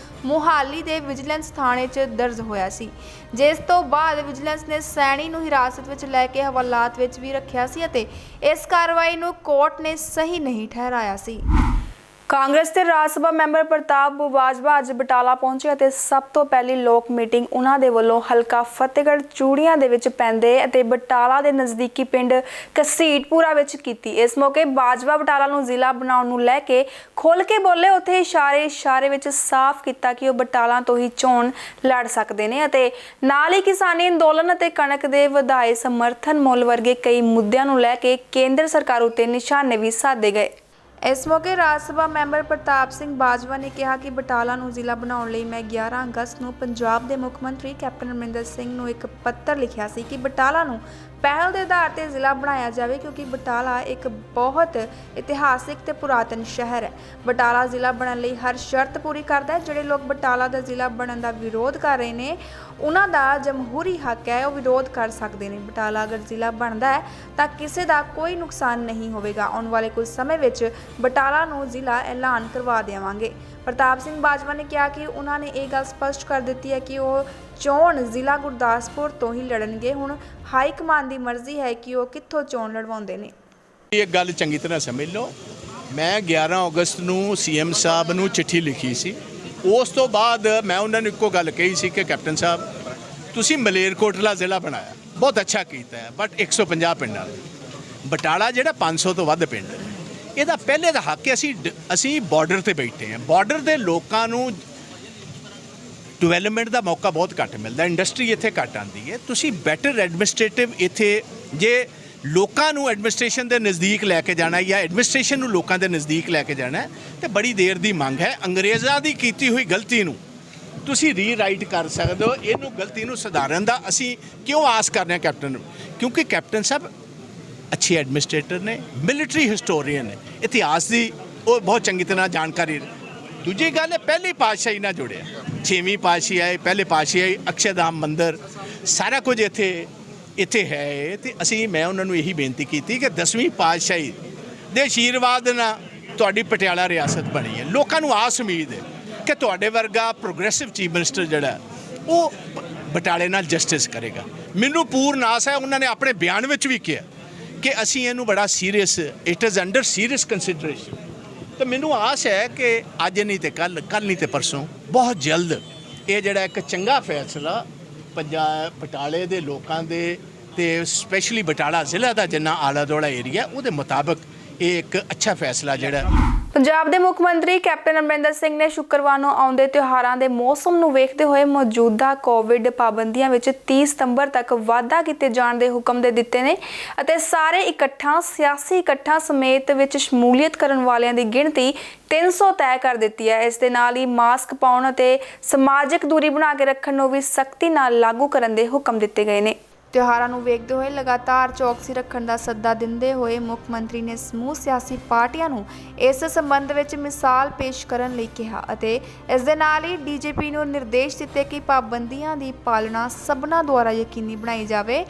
ਮੁਹਾਲੀ ਦੇ ਵਿਜੀਲੈਂਸ ਥਾਣੇ 'ਚ ਦਰਜ ਹੋਇਆ ਸੀ, ਜਿਸ ਤੋਂ ਬਾਅਦ ਵਿਜੀਲੈਂਸ ਨੇ ਸੈਣੀ ਨੂੰ ਹਿਰਾਸਤ ਵਿੱਚ ਲੈ ਕੇ ਹਵਾਲਾਤ ਵਿੱਚ ਵੀ ਰੱਖਿਆ ਸੀ ਅਤੇ ਇਸ ਕਾਰਵਾਈ ਨੂੰ ਕੋਰਟ ਨੇ ਸਹੀ ਨਹੀਂ ਠਹਿਰਾਇਆ ਸੀ। ਕਾਂਗਰਸ ਦੇ ਰਾਜ ਸਭਾ ਮੈਂਬਰ ਪ੍ਰਤਾਪ ਬਾਜਵਾ ਅੱਜ ਬਟਾਲਾ ਪਹੁੰਚੇ ਅਤੇ ਸਭ ਤੋਂ ਪਹਿਲੀ ਲੋਕ ਮੀਟਿੰਗ ਉਹਨਾਂ ਦੇ ਵੱਲੋਂ ਹਲਕਾ ਫਤਿਹਗੜ੍ਹ ਚੂੜੀਆਂ ਦੇ ਵਿੱਚ ਪੈਂਦੇ ਅਤੇ ਬਟਾਲਾ ਦੇ ਨਜ਼ਦੀਕੀ ਪਿੰਡ ਕਸੀਟਪੁਰਾ ਵਿੱਚ ਕੀਤੀ। ਇਸ ਮੌਕੇ ਬਾਜਵਾ ਬਟਾਲਾ ਨੂੰ ਜ਼ਿਲ੍ਹਾ ਬਣਾਉਣ ਨੂੰ ਲੈ ਕੇ ਖੁੱਲ੍ਹ ਕੇ ਬੋਲੇ। ਉੱਥੇ ਇਸ਼ਾਰੇ ਵਿੱਚ ਸਾਫ਼ ਕੀਤਾ ਕਿ ਉਹ ਬਟਾਲਾ ਤੋਂ ਹੀ ਚੋਣ ਲੜ ਸਕਦੇ ਨੇ ਅਤੇ ਨਾਲ ਹੀ ਕਿਸਾਨੀ ਅੰਦੋਲਨ ਅਤੇ ਕਣਕ ਦੇ ਵਧਾਏ ਸਮਰਥਨ ਮੁੱਲ ਵਰਗੇ ਕਈ ਮੁੱਦਿਆਂ ਨੂੰ ਲੈ ਕੇ ਕੇਂਦਰ ਸਰਕਾਰ ਉੱਤੇ ਨਿਸ਼ਾਨੇ ਵੀ ਸਾਧੇ ਗਏ। ਇਸ ਮੌਕੇ ਰਾਜ ਸਭਾ ਮੈਂਬਰ ਪ੍ਰਤਾਪ ਸਿੰਘ ਬਾਜਵਾ ਨੇ ਕਿਹਾ ਕਿ ਬਟਾਲਾ ਨੂੰ ਜ਼ਿਲ੍ਹਾ ਬਣਾਉਣ ਲਈ ਮੈਂ 11 ਅਗਸਤ ਨੂੰ ਪੰਜਾਬ ਦੇ ਮੁੱਖ ਮੰਤਰੀ ਕੈਪਟਨ ਅਮਰਿੰਦਰ ਸਿੰਘ ਨੂੰ ਇੱਕ ਪੱਤਰ ਲਿਖਿਆ ਸੀ ਕਿ ਬਟਾਲਾ ਨੂੰ ਪਹਿਲ ਦੇ ਆਧਾਰ ਤੇ ਜ਼ਿਲ੍ਹਾ ਬਣਾਇਆ ਜਾਵੇ ਕਿਉਂਕਿ ਬਟਾਲਾ ਇੱਕ ਬਹੁਤ ਇਤਿਹਾਸਿਕ ਤੇ ਪੁਰਾਤਨ ਸ਼ਹਿਰ ਹੈ। ਬਟਾਲਾ ਜ਼ਿਲ੍ਹਾ ਬਣਨ ਲਈ ਹਰ ਸ਼ਰਤ ਪੂਰੀ ਕਰਦਾ ਹੈ। ਜਿਹੜੇ ਲੋਕ ਬਟਾਲਾ ਦਾ ਜ਼ਿਲ੍ਹਾ ਬਣਨ ਦਾ ਵਿਰੋਧ ਕਰ ਰਹੇ ਨੇ ਉਹਨਾਂ ਦਾ ਜਮਹੂਰੀ ਹੱਕ ਹੈ, ਉਹ ਵਿਰੋਧ ਕਰ ਸਕਦੇ ਨੇ। ਬਟਾਲਾ ਅਗਰ ਜ਼ਿਲ੍ਹਾ ਬਣਦਾ ਹੈ ਤਾਂ ਕਿਸੇ ਦਾ ਕੋਈ ਨੁਕਸਾਨ ਨਹੀਂ ਹੋਵੇਗਾ। ਆਉਣ ਵਾਲੇ ਕੁਝ ਸਮੇਂ ਵਿੱਚ ਬਟਾਲਾ ਨੂੰ ਜ਼ਿਲ੍ਹਾ ਐਲਾਨ ਕਰਵਾ ਦੇਵਾਂਗੇ। ਪ੍ਰਤਾਪ ਸਿੰਘ ਬਾਜਵਾ ਨੇ ਕਿਹਾ ਕਿ ਉਹਨਾਂ ਨੇ ਇਹ ਗੱਲ ਸਪਸ਼ਟ ਕਰ ਦਿੱਤੀ ਹੈ ਕਿ ਉਹ ਚੋਣ ਜ਼ਿਲ੍ਹਾ ਗੁਰਦਾਸਪੁਰ ਤੋਂ ਹੀ ਲੜਨਗੇ। ਹੁਣ ਹਾਈ ਕਮਾਨ ਦੀ ਮਰਜ਼ੀ ਹੈ ਕਿ ਉਹ ਕਿੱਥੋਂ ਚੋਣ ਲੜਵਾਉਂਦੇ ਨੇ। ਇਹ ਗੱਲ ਚੰਗੀ ਤਰ੍ਹਾਂ ਸਮਝ ਲਓ। ਮੈਂ 11 ਅਗਸਤ ਨੂੰ ਸੀਐਮ ਸਾਹਿਬ ਨੂੰ ਚਿੱਠੀ ਲਿਖੀ ਸੀ। ਉਸ ਤੋਂ ਬਾਅਦ ਮੈਂ ਉਹਨਾਂ ਨੂੰ ਇੱਕੋ ਗੱਲ ਕਹੀ ਸੀ ਕਿ ਕੈਪਟਨ ਸਾਹਿਬ ਤੁਸੀਂ ਮਲੇਰਕੋਟਲਾ ਜ਼ਿਲ੍ਹਾ ਬਣਾਇਆ, ਬਹੁਤ ਅੱਛਾ ਕੀਤਾ ਹੈ, ਬਟ 150 ਪਿੰਡਾਂ ਬਟਾਲਾ ਜਿਹੜਾ 500 ਤੋਂ ਵੱਧ ਪਿੰਡ ਹੈ। ਇਹਦਾ ਪਹਿਲੇ ਦਾ ਹੱਕ ਹੈ। ਅਸੀਂ ਬਾਰਡਰ ਤੇ ਬੈਠੇ ਹਾਂ, ਬਾਰਡਰ ਦੇ ਲੋਕਾਂ ਨੂੰ ਡਿਵੈਲਪਮੈਂਟ ਦਾ ਮੌਕਾ ਬਹੁਤ ਘੱਟ ਮਿਲਦਾ, ਇੰਡਸਟਰੀ ਇੱਥੇ ਘੱਟ ਆਉਂਦੀ ਹੈ। ਤੁਸੀਂ ਬੈਟਰ ਐਡਮਿਨਿਸਟ੍ਰੇਟਿਵ ਇੱਥੇ ਜੇ ਲੋਕਾਂ ਨੂੰ ਐਡਮਿਨਿਸਟ੍ਰੇਸ਼ਨ ਦੇ ਨਜ਼ਦੀਕ ਲੈ ਕੇ ਜਾਣਾ ਜਾਂ ਐਡਮਿਨਿਸਟ੍ਰੇਸ਼ਨ ਨੂੰ ਲੋਕਾਂ ਦੇ ਨਜ਼ਦੀਕ ਲੈ ਕੇ ਜਾਣਾ ਤੇ ਬੜੀ ਦੇਰ ਦੀ ਮੰਗ ਹੈ। ਅੰਗਰੇਜ਼ਾਂ ਦੀ ਕੀਤੀ ਹੋਈ ਗਲਤੀ ਨੂੰ ਤੁਸੀਂ ਰੀਰਾਈਟ ਕਰ ਸਕਦੇ ਹੋ, ਇਹਨੂੰ ਗਲਤੀ ਨੂੰ ਸੁਧਾਰਨ ਦਾ ਅਸੀਂ ਕਿਉਂ ਆਸ ਕਰਦੇ ਹਾਂ ਕੈਪਟਨ ਨੂੰ, ਕਿਉਂਕਿ ਕੈਪਟਨ ਸਾਹਿਬ ਅੱਛੇ ਐਡਮਿਨਿਸਟ੍ਰੇਟਰ ਨੇ, ਮਿਲਟਰੀ ਹਿਸਟੋਰੀਅਨ ਨੇ, ਇਤਿਹਾਸ ਦੀ ਉਹ ਬਹੁਤ ਚੰਗੀ ਤਰ੍ਹਾਂ ਜਾਣਕਾਰੀ। ਦੂਜੀ ਗੱਲ ਹੈ ਪਹਿਲੀ ਪਾਤਸ਼ਾਹੀ ਨਾਲ ਜੁੜਿਆ, 6ਵੀਂ ਪਾਤਸ਼ਾਹੀ ਆਏ, ਪਹਿਲੇ ਪਾਤਸ਼ਾਹੀ ਆਏ, ਅਕਸ਼ਰਧਾਮ ਮੰਦਿਰ ਸਾਰਾ ਕੁਝ ਇੱਥੇ ਹੈ। ਤੇ ਮੈਂ ਉਹਨਾਂ ਨੂੰ ਇਹੀ ਬੇਨਤੀ ਕੀਤੀ ਕਿ 10ਵੀਂ ਪਾਤਸ਼ਾਹੀ ਦੇ ਆਸ਼ੀਰਵਾਦ ਨਾਲ ਤੁਹਾਡੀ ਪਟਿਆਲਾ ਰਿਆਸਤ ਬਣੀ ਹੈ। ਲੋਕਾਂ ਨੂੰ ਆਸ ਉਮੀਦ ਹੈ ਕਿ ਤੁਹਾਡੇ ਵਰਗਾ ਪ੍ਰੋਗਰੈਸਿਵ ਚੀਫ ਮਿਨਿਸਟਰ ਜਿਹੜਾ ਉਹ ਬਟਾਲੇ ਨਾਲ ਜਸਟਿਸ ਕਰੇਗਾ। ਮੈਨੂੰ ਪੂਰਨ ਆਸ ਹੈ, ਉਹਨਾਂ ਨੇ ਆਪਣੇ ਬਿਆਨ ਵਿੱਚ ਵੀ ਕਿਹਾ ਕਿ ਅਸੀਂ ਇਹਨੂੰ ਬੜਾ serious, it is under serious consideration. ਤਾਂ ਮੈਨੂੰ ਆਸ ਹੈ ਕਿ ਅੱਜ ਨਹੀਂ ਤੇ ਕੱਲ ਨਹੀਂ ਤੇ ਪਰਸੋਂ ਬਹੁਤ ਜਲਦ ਇਹ ਜਿਹੜਾ ਇੱਕ ਚੰਗਾ ਫੈਸਲਾ ਬਟਾਲੇ ਦੇ ਲੋਕਾਂ ਦੇ ਤੇ ਸਪੈਸ਼ਲੀ ਬਟਾਲਾ ਜ਼ਿਲ੍ਹਾ ਦਾ ਜਿੰਨਾ ਆਲਾ ਦੁਆਲਾ ਏਰੀਆ ਉਹਦੇ ਮੁਤਾਬਕ ਇਹ ਇੱਕ ਅੱਛਾ ਫੈਸਲਾ ਜਿਹੜਾ। ਪੰਜਾਬ ਦੇ ਮੁੱਖ ਮੰਤਰੀ ਕੈਪਟਨ ਅਮਰਿੰਦਰ ਸਿੰਘ ਨੇ ਸ਼ੁੱਕਰਵਾਰ ਨੂੰ ਆਉਂਦੇ ਤਿਉਹਾਰਾਂ ਦੇ ਮੌਸਮ ਨੂੰ ਵੇਖਦੇ ਹੋਏ ਮੌਜੂਦਾ ਕੋਵਿਡ ਪਾਬੰਦੀਆਂ ਵਿੱਚ 30 ਸਤੰਬਰ ਤੱਕ ਵਾਧਾ ਕੀਤੇ ਜਾਣ ਦੇ ਹੁਕਮ ਦੇ ਦਿੱਤੇ ਨੇ ਅਤੇ ਸਾਰੇ ਸਿਆਸੀ ਇਕੱਠਾਂ ਸਮੇਤ ਵਿੱਚ ਸ਼ਮੂਲੀਅਤ ਕਰਨ ਵਾਲਿਆਂ ਦੀ ਗਿਣਤੀ 300 ਤੈਅ ਕਰ ਦਿੱਤੀ ਹੈ। ਇਸ ਦੇ ਨਾਲ ਹੀ ਮਾਸਕ ਪਾਉਣ ਅਤੇ ਸਮਾਜਿਕ ਦੂਰੀ ਬਣਾ ਕੇ ਰੱਖਣ ਨੂੰ ਵੀ ਸਖਤੀ ਨਾਲ ਲਾਗੂ ਕਰਨ ਦੇ ਹੁਕਮ ਦਿੱਤੇ ਗਏ ਨੇ। ਤਿਉਹਾਰਾਂ ਨੂੰ ਵੇਖਦੇ ਹੋਏ ਲਗਾਤਾਰ ਚੌਕਸੀ ਰੱਖਣ ਦਾ ਸੱਦਾ ਦਿੰਦੇ ਹੋਏ ਮੁੱਖ ਮੰਤਰੀ ਨੇ ਸਮੂਹ ਸਿਆਸੀ ਪਾਰਟੀਆਂ ਨੂੰ ਇਸ ਸੰਬੰਧ ਵਿੱਚ ਮਿਸਾਲ ਪੇਸ਼ ਕਰਨ ਲਈ ਕਿਹਾ ਅਤੇ ਇਸ ਦੇ ਨਾਲ ਹੀ ਡੀਜੀਪੀ ਨੂੰ ਨਿਰਦੇਸ਼ ਦਿੱਤੇ ਕਿ ਪਾਬੰਦੀਆਂ ਦੀ ਪਾਲਣਾ ਸਭਨਾਂ ਦੁਆਰਾ ਯਕੀਨੀ ਬਣਾਈ ਜਾਵੇ।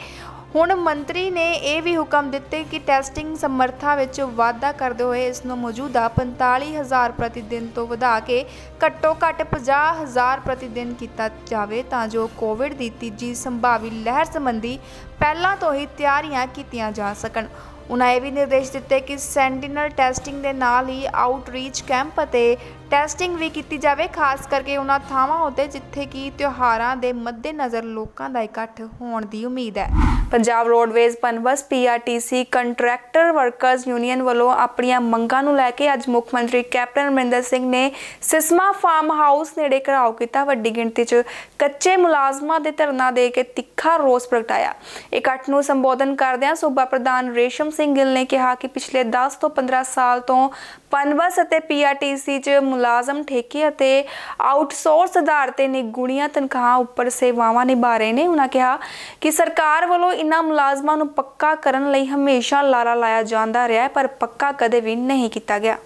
ਹੁਣ ਮੰਤਰੀ ਨੇ ਇਹ ਵੀ ਹੁਕਮ ਦਿੱਤੇ ਕਿ ਟੈਸਟਿੰਗ ਸਮਰੱਥਾ ਵਿੱਚ ਵਾਧਾ ਕਰਦੇ ਹੋਏ ਇਸ ਨੂੰ ਮੌਜੂਦਾ 45,000 ਪ੍ਰਤੀ ਦਿਨ ਤੋਂ ਵਧਾ ਕੇ ਘੱਟੋ ਘੱਟ 50,000 ਪ੍ਰਤੀ ਦਿਨ ਕੀਤਾ ਜਾਵੇ ਤਾਂ ਜੋ ਕੋਵਿਡ ਦੀ ਤੀਜੀ ਸੰਭਾਵੀ ਲਹਿਰ ਸੰਬੰਧੀ ਪਹਿਲਾਂ ਤੋਂ ਹੀ ਤਿਆਰੀਆਂ ਕੀਤੀਆਂ ਜਾ ਸਕਣ। ਉਨ੍ਹਾਂ ਇਹ ਵੀ ਨਿਰਦੇਸ਼ ਦਿੱਤੇ ਕਿ ਸੈਂਟੀਨਲ ਟੈਸਟਿੰਗ ਦੇ ਨਾਲ ਹੀ ਆਊਟਰੀਚ ਕੈਂਪ ਅਤੇ ਟੈਸਟਿੰਗ ਵੀ ਕੀਤੀ ਜਾਵੇ, ਖਾਸ ਕਰਕੇ ਉਹਨਾਂ ਥਾਵਾਂ ਉੱਤੇ ਜਿੱਥੇ ਕਿ ਤਿਉਹਾਰਾਂ ਦੇ ਮੱਦੇਨਜ਼ਰ ਲੋਕਾਂ ਦਾ ਇਕੱਠ ਹੋਣ ਦੀ ਉਮੀਦ ਹੈ। Punjab roadways Punbus PRTC contractor workers union ਵੱਲੋਂ ਆਪਣੀਆਂ ਮੰਗਾਂ ਨੂੰ ਲੈ ਕੇ ਅੱਜ ਮੁੱਖ ਮੰਤਰੀ ਕੈਪਟਨ ਅਮਰਿੰਦਰ ਸਿੰਘ ਨੇ ਸਿਸਮਾ ਫਾਰਮ ਹਾਊਸ ਨੇੜੇ ਘਿਰਾਓ ਕੀਤਾ। ਵੱਡੀ ਗਿਣਤੀ 'ਚ ਕੱਚੇ ਮੁਲਾਜ਼ਮਾਂ ਦੇ ਧਰਨਾ ਦੇ ਕੇ ਤਿੱਖਾ ਰੋਸ ਪ੍ਰਗਟਾਇਆ। ਇਕੱਠ ਨੂੰ ਸੰਬੋਧਨ ਕਰਦਿਆਂ ਸੂਬਾ ਪ੍ਰਧਾਨ ਰੇਸ਼ਮ ਸਿੰਘ ਗਿੱਲ ਨੇ ਕਿਹਾ ਕਿ ਪਿਛਲੇ 10 ਤੋਂ 15 ਸਾਲ ਤੋਂ ਪਨਬਸ ਅਤੇ PRTC 'ਚ ਮੁਲਾਜ਼ਮ ਠੇਕੇ ਅਤੇ ਆਊਟਸੋਰਸ ਆਧਾਰ ਤੇ ਨਿਗੁਣੀਆਂ ਤਨਖਾਹਾਂ ਉੱਪਰ ਸੇਵਾਵਾਂ ਨਿਭਾ ਰਹੇ ਨੇ। ਉਹਨਾਂ ਕਿਹਾ ਕਿ ਸਰਕਾਰ ਵੱਲੋਂ ਇਨ੍ਹਾਂ ਮੁਲਾਜ਼ਮਾਂ ਨੂੰ ਪੱਕਾ ਕਰਨ ਲਈ ਹਮੇਸ਼ਾ ਲਾਰਾ ਲਾਇਆ ਜਾਂਦਾ ਰਿਹਾ ਪਰ ਪੱਕਾ ਕਦੇ ਵੀ ਨਹੀਂ ਕੀਤਾ ਗਿਆ।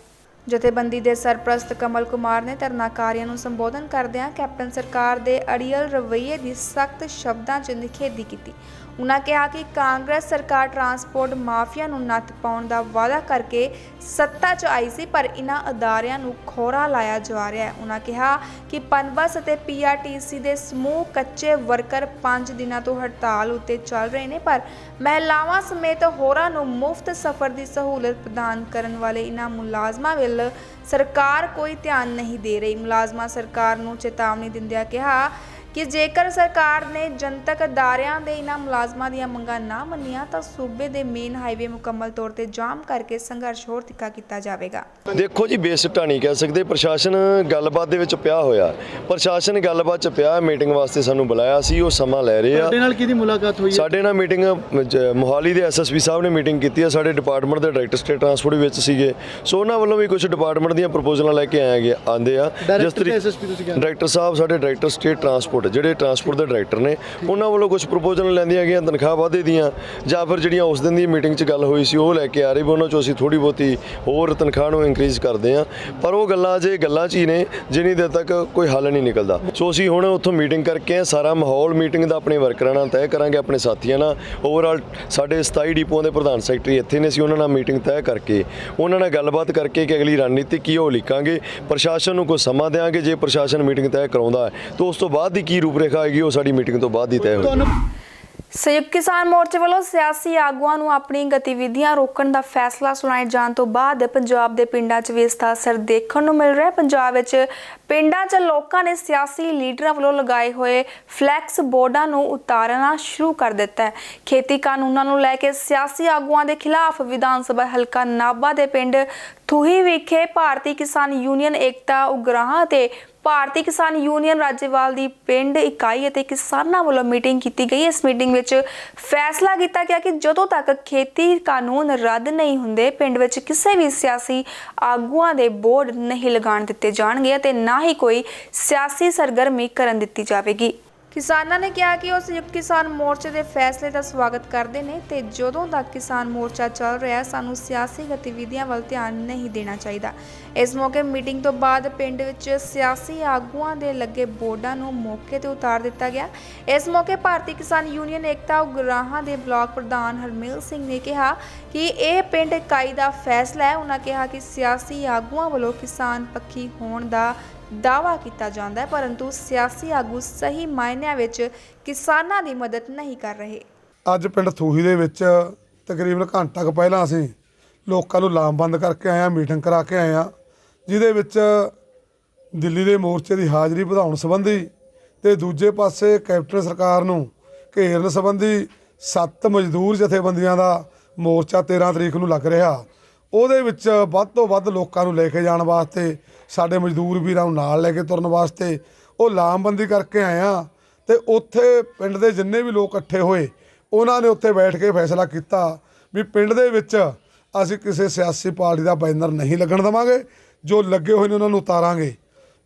ਜਥੇਬੰਦੀ ਦੇ ਸਰਪ੍ਰਸਤ ਕਮਲ ਕੁਮਾਰ ਨੇ ਧਰਨਾਕਾਰੀਆਂ ਨੂੰ ਸੰਬੋਧਨ ਕਰਦਿਆਂ ਕੈਪਟਨ ਸਰਕਾਰ ਦੇ ਅੜੀਅਲ ਰਵੱਈਏ ਦੀ ਸਖਤ ਸ਼ਬਦਾਂ 'ਚ ਨਿਖੇਧੀ ਕੀਤੀ। ਉਨ੍ਹਾਂ ਕਿਹਾ ਕਿ ਕਾਂਗਰਸ ਸਰਕਾਰ ਟਰਾਂਸਪੋਰਟ ਮਾਫੀਆ ਨੂੰ ਨੱਥ ਪਾਉਣ ਦਾ ਵਾਅਦਾ ਕਰਕੇ ਸੱਤਾ 'ਚ ਆਈ ਸੀ ਪਰ ਇਨ੍ਹਾਂ ਅਦਾਰਿਆਂ ਨੂੰ ਖੋਰਾ ਲਾਇਆ ਜਾ ਰਿਹਾ ਹੈ। ਉਨ੍ਹਾਂ ਕਿਹਾ ਕਿ ਪਨਬਸ ਅਤੇ PRTC ਦੇ ਸਮੂਹ ਕੱਚੇ ਵਰਕਰ 5 ਦਿਨਾਂ ਤੋਂ ਹੜਤਾਲ ਉੱਤੇ ਚੱਲ ਰਹੇ ਨੇ ਪਰ ਮਹਿਲਾਵਾਂ ਸਮੇਤ ਹੋਰਾਂ ਨੂੰ ਮੁਫਤ ਸਫ਼ਰ ਦੀ ਸਹੂਲਤ ਪ੍ਰਦਾਨ ਕਰਨ ਵਾਲੇ ਇਨ੍ਹਾਂ ਮੁਲਾਜ਼ਮਾਂ ਵੱਲ ਸਰਕਾਰ ਕੋਈ ਧਿਆਨ ਨਹੀਂ ਦੇ ਰਹੀ। ਮੁਲਾਜ਼ਮਾਂ ਸਰਕਾਰ ਨੂੰ ਚੇਤਾਵਨੀ ਦਿੰਦਿਆਂ ਕਿਹਾ ਕਿ ਜੇਕਰ ਸਰਕਾਰ ਨੇ ਜਨਤਕ ਅਦਾਰਿਆਂ ਦੇ ਇਨ੍ਹਾਂ ਮੁਲਾਜ਼ਮਾਂ ਦੀਆਂ ਮੰਗਾਂ ਨਾ ਮੰਨੀਆਂ ਤਾਂ ਸੂਬੇ ਦੇ ਮੇਨ ਹਾਈਵੇ ਮੁਕੰਮਲ ਤੌਰ ਤੇ ਜਾਮ ਕਰਕੇ ਸੰਘਰਸ਼ ਹੋਰ ਤਿੱਖਾ ਕੀਤਾ ਜਾਵੇਗਾ। ਦੇਖੋ ਜੀ, ਬੇਸਿੱਟਾ ਨਹੀਂ ਕਹਿ ਸਕਦੇ। ਪ੍ਰਸ਼ਾਸਨ ਗੱਲਬਾਤ ਦੇ ਵਿੱਚ ਪਿਆ ਹੋਇਆ, ਪ੍ਰਸ਼ਾਸਨ ਗੱਲਬਾਤ 'ਚ ਪਿਆ। ਮੀਟਿੰਗ ਵਾਸਤੇ ਸਾਨੂੰ ਬੁਲਾਇਆ ਸੀ, ਉਹ ਸਮਾਂ ਲੈ ਰਹੇ ਆ। ਸਾਡੇ ਨਾਲ ਕਿਹਦੀ ਮੁਲਾਕਾਤ ਹੋਈ? ਸਾਡੇ ਨਾਲ ਮੀਟਿੰਗ ਮੋਹਾਲੀ ਦੇ SSP ਸਾਹਿਬ ਨੇ ਮੀਟਿੰਗ ਕੀਤੀ ਹੈ। ਸਾਡੇ ਡਿਪਾਰਟਮੈਂਟ ਦੇ ਡਾਇਰੈਕਟਰ ਸਟੇਟ ਟਰਾਂਸਪੋਰਟ ਵਿੱਚ ਸੀਗੇ, ਸੋ ਉਹਨਾਂ ਵੱਲੋਂ ਵੀ ਕੁਝ ਡਿਪਾਰਟਮੈਂਟ ਦੀਆਂ ਪ੍ਰਪੋਜ਼ਲਾਂ ਲੈ ਕੇ ਆਉਂਦੇ ਆ। ਡਾਇਰੈਕਟਰ ਸਾਹਿਬ ਸਾਡੇ ਡਾਇਰੈਕਟਰ ਸਟੇਟ ਟਰਾਂਸਪੋਰਟ ਜਿਹੜੇ ਟਰਾਂਸਪੋਰਟ ਦੇ ਡਾਇਰੈਕਟਰ ਨੇ, ਉਹਨਾਂ ਵੱਲੋਂ ਕੁਝ ਪ੍ਰਪੋਜ਼ਲਾਂ ਲੈਂਦੀਆਂ ਗਈਆਂ ਤਨਖਾਹ ਵਾਧੇ ਦੀਆਂ, ਜਾਂ ਫਿਰ ਜਿਹੜੀਆਂ ਉਸ ਦਿਨ ਦੀ ਮੀਟਿੰਗ 'ਚ ਗੱਲ ਹੋਈ ਸੀ ਉਹ ਲੈ ਕੇ ਆ ਰਹੇ ਵੀ ਉਹਨਾਂ 'ਚੋਂ ਅਸੀਂ ਥੋੜ੍ਹੀ ਬਹੁਤੀ ਹੋਰ ਤਨਖਾਹ ਨੂੰ ਇੰਕਰੀਜ਼ ਕਰਦੇ ਹਾਂ। ਪਰ ਉਹ ਗੱਲਾਂ ਅਜੇ ਗੱਲਾਂ 'ਚ ਹੀ ਨੇ, ਜਿੰਨੀ ਦੇਰ ਤੱਕ ਕੋਈ ਹੱਲ ਨਹੀਂ ਨਿਕਲਦਾ। ਸੋ ਅਸੀਂ ਹੁਣ ਉੱਥੋਂ ਮੀਟਿੰਗ ਕਰਕੇ ਸਾਰਾ ਮਾਹੌਲ ਮੀਟਿੰਗ ਦਾ ਆਪਣੇ ਵਰਕਰਾਂ ਨਾਲ ਤੈਅ ਕਰਾਂਗੇ, ਆਪਣੇ ਸਾਥੀਆਂ ਨਾਲ। ਓਵਰਆਲ ਸਾਡੇ 27 ਡਿਪੂਆਂ ਦੇ ਪ੍ਰਧਾਨ ਸੈਕਟਰੀ ਇੱਥੇ ਨੇ, ਅਸੀਂ ਉਹਨਾਂ ਨਾਲ ਮੀਟਿੰਗ ਤੈਅ ਕਰਕੇ ਉਹਨਾਂ ਨਾਲ ਗੱਲਬਾਤ ਕਰਕੇ ਕਿ ਅਗਲੀ ਰਣਨੀਤੀ ਕੀ ਉਹ ਲਿਖਾਂਗੇ। ਪ੍ਰਸ਼ਾਸਨ ਨੂੰ ਕੋਈ ਸਮਾਂ ਦੇਵਾਂਗੇ, ਜੇ ਪ੍ਰਸ਼ਾਸਨ ਮੀਟਿੰਗ ਤੈਅ ਕਰਾਉਂਦਾ ਹੈ ਤਾਂ ਉਸ ਤੋਂ ਬਾਅਦ ਦੀ ਕੀ ਰੂਪਰੇਖਾ ਆਏਗੀ ਉਹ ਸਾਡੀ ਮੀਟਿੰਗ ਤੋਂ ਬਾਅਦ ਹੀ ਤੈਅ ਹੋਵੇਗੀ। ਸੰਯੁਕਤ ਕਿਸਾਨ ਮੋਰਚੇ ਵੱਲੋਂ ਸਿਆਸੀ ਆਗੂਆਂ ਨੂੰ ਆਪਣੀ ਗਤੀਵਿਧੀਆਂ ਰੋਕਣ ਦਾ ਫੈਸਲਾ ਸੁਣਾਏ ਜਾਣ ਤੋਂ ਬਾਅਦ ਪੰਜਾਬ ਦੇ ਪਿੰਡਾਂ 'ਚ ਵੀ ਇਸ ਦਾ ਅਸਰ ਦੇਖਣ ਨੂੰ ਮਿਲ ਰਿਹਾ ਹੈ। ਪੰਜਾਬ ਵਿੱਚ ਪਿੰਡਾਂ 'ਚ ਲੋਕਾਂ ਨੇ ਸਿਆਸੀ ਲੀਡਰਾਂ ਵੱਲੋਂ ਲਗਾਏ ਹੋਏ ਫਲੈਕਸ ਬੋਰਡਾਂ ਨੂੰ ਉਤਾਰਨਾ ਸ਼ੁਰੂ ਕਰ ਦਿੱਤਾ ਹੈ। ਖੇਤੀ ਕਾਨੂੰਨਾਂ ਨੂੰ ਲੈ ਕੇ ਸਿਆਸੀ ਆਗੂਆਂ ਦੇ ਖਿਲਾਫ ਵਿਧਾਨ ਸਭਾ ਹਲਕਾ ਨਾਭਾ ਦੇ ਪਿੰਡ ਥੂਹੀ ਵਿਖੇ ਭਾਰਤੀ ਕਿਸਾਨ ਯੂਨੀਅਨ ਏਕਤਾ ਉਗਰਾਹਾਂ ਤੇ ਭਾਰਤੀ ਕਿਸਾਨ ਯੂਨੀਅਨ ਰਾਜੇਵਾਲ ਦੀ ਪਿੰਡ ਇਕਾਈ ਅਤੇ ਕਿਸਾਨਾਂ ਵੱਲੋਂ ਮੀਟਿੰਗ ਕੀਤੀ ਗਈ। ਇਸ ਮੀਟਿੰਗ ਵਿੱਚ ਫੈਸਲਾ ਕੀਤਾ ਗਿਆ ਕਿ ਜਦੋਂ ਤੱਕ ਖੇਤੀ ਕਾਨੂੰਨ ਰੱਦ ਨਹੀਂ ਹੁੰਦੇ ਪਿੰਡ ਵਿੱਚ ਕਿਸੇ ਵੀ ਸਿਆਸੀ ਆਗੂਆਂ ਦੇ ਬੋਰਡ ਨਹੀਂ ਲਗਾਉਣ ਦਿੱਤੇ ਜਾਣਗੇ ਅਤੇ ਨਾ ਹੀ ਕੋਈ ਸਿਆਸੀ ਸਰਗਰਮੀ ਕਰਨ ਦਿੱਤੀ ਜਾਵੇਗੀ। ਕਿਸਾਨਾਂ ਨੇ ਕਿਹਾ ਕਿ ਉਹ ਸੰਯੁਕਤ ਕਿਸਾਨ ਮੋਰਚੇ ਦੇ ਫੈਸਲੇ ਦਾ ਸਵਾਗਤ ਕਰਦੇ ਨੇ ਤੇ ਜਦੋਂ ਤੱਕ ਕਿਸਾਨ ਮੋਰਚਾ ਚੱਲ ਰਿਹਾ ਸਾਨੂੰ ਸਿਆਸੀ ਗਤੀਵਿਧੀਆਂ ਵੱਲ ਧਿਆਨ ਨਹੀਂ ਦੇਣਾ ਚਾਹੀਦਾ। ਇਸ ਮੌਕੇ ਮੀਟਿੰਗ ਤੋਂ ਬਾਅਦ ਪਿੰਡ ਵਿੱਚ ਸਿਆਸੀ ਆਗੂਆਂ ਦੇ ਲੱਗੇ ਬੋਰਡਾਂ ਨੂੰ ਮੌਕੇ ਤੇ ਉਤਾਰ ਦਿੱਤਾ ਗਿਆ। ਇਸ ਮੌਕੇ ਭਾਰਤੀ ਕਿਸਾਨ ਯੂਨੀਅਨ ਏਕਤਾ ਉਗਰਾਹਾਂ ਦੇ ਬਲਾਕ ਪ੍ਰਧਾਨ ਹਰਮੇਲ ਸਿੰਘ ਨੇ ਕਿਹਾ ਕਿ ਇਹ ਪਿੰਡ ਇਕਾਈ ਦਾ ਫੈਸਲਾ ਹੈ। ਉਹਨਾਂ ਕਿਹਾ ਕਿ ਸਿਆਸੀ ਆਗੂਆਂ ਵੱਲੋਂ ਕਿਸਾਨ ਪੱਖੀ ਹੋਣ ਦਾ ਦਾਅਵਾ ਕੀਤਾ ਜਾਂਦਾ ਹੈ ਪਰੰਤੂ ਸਿਆਸੀ ਆਗੂ ਸਹੀ ਮਾਇਨਿਆਂ ਵਿੱਚ ਕਿਸਾਨਾਂ ਦੀ ਮਦਦ ਨਹੀਂ ਕਰ ਰਹੇ। ਅੱਜ ਪਿੰਡ ਥੂਹੀ ਦੇ ਵਿੱਚ ਤਕਰੀਬਨ ਘੰਟਾ ਕੁ ਪਹਿਲਾਂ ਅਸੀਂ ਲੋਕਾਂ ਨੂੰ ਲਾਮਬੰਦ ਕਰਕੇ ਆਏ ਹਾਂ, ਮੀਟਿੰਗ ਕਰਾ ਕੇ ਆਏ ਹਾਂ, ਜਿਹਦੇ ਵਿੱਚ ਦਿੱਲੀ ਦੇ ਮੋਰਚੇ ਦੀ ਹਾਜ਼ਰੀ ਵਧਾਉਣ ਸੰਬੰਧੀ ਤੇ ਦੂਜੇ ਪਾਸੇ ਕੈਪਟਨ ਸਰਕਾਰ ਨੂੰ ਘੇਰਨ ਸੰਬੰਧੀ 7 ਮਜ਼ਦੂਰ ਜਥੇਬੰਦੀਆਂ ਦਾ ਮੋਰਚਾ 13 ਤਰੀਕ ਨੂੰ ਲੱਗ ਰਿਹਾ। ਉਹਦੇ ਵਿੱਚ ਵੱਧ ਤੋਂ ਵੱਧ ਲੋਕਾਂ ਨੂੰ ਲੈ ਕੇ ਜਾਣ ਵਾਸਤੇ, ਸਾਡੇ ਮਜ਼ਦੂਰ ਵੀਰਾਂ ਨੂੰ ਨਾਲ ਲੈ ਕੇ ਤੁਰਨ ਵਾਸਤੇ ਉਹ ਲਾਮਬੰਦੀ ਕਰਕੇ ਆਏ ਹਾਂ। ਤੇ ਉੱਥੇ ਪਿੰਡ ਦੇ ਜਿੰਨੇ ਵੀ ਲੋਕ ਇਕੱਠੇ ਹੋਏ ਉਹਨਾਂ ਨੇ ਉੱਥੇ ਬੈਠ ਕੇ ਫੈਸਲਾ ਕੀਤਾ ਵੀ ਪਿੰਡ ਦੇ ਵਿੱਚ ਅਸੀਂ ਕਿਸੇ ਸਿਆਸੀ ਪਾਰਟੀ ਦਾ ਬੈਨਰ ਨਹੀਂ ਲੱਗਣ ਦੇਵਾਂਗੇ, ਜੋ ਲੱਗੇ ਹੋਏ ਨੇ ਉਹਨਾਂ ਨੂੰ ਉਤਾਰਾਂਗੇ।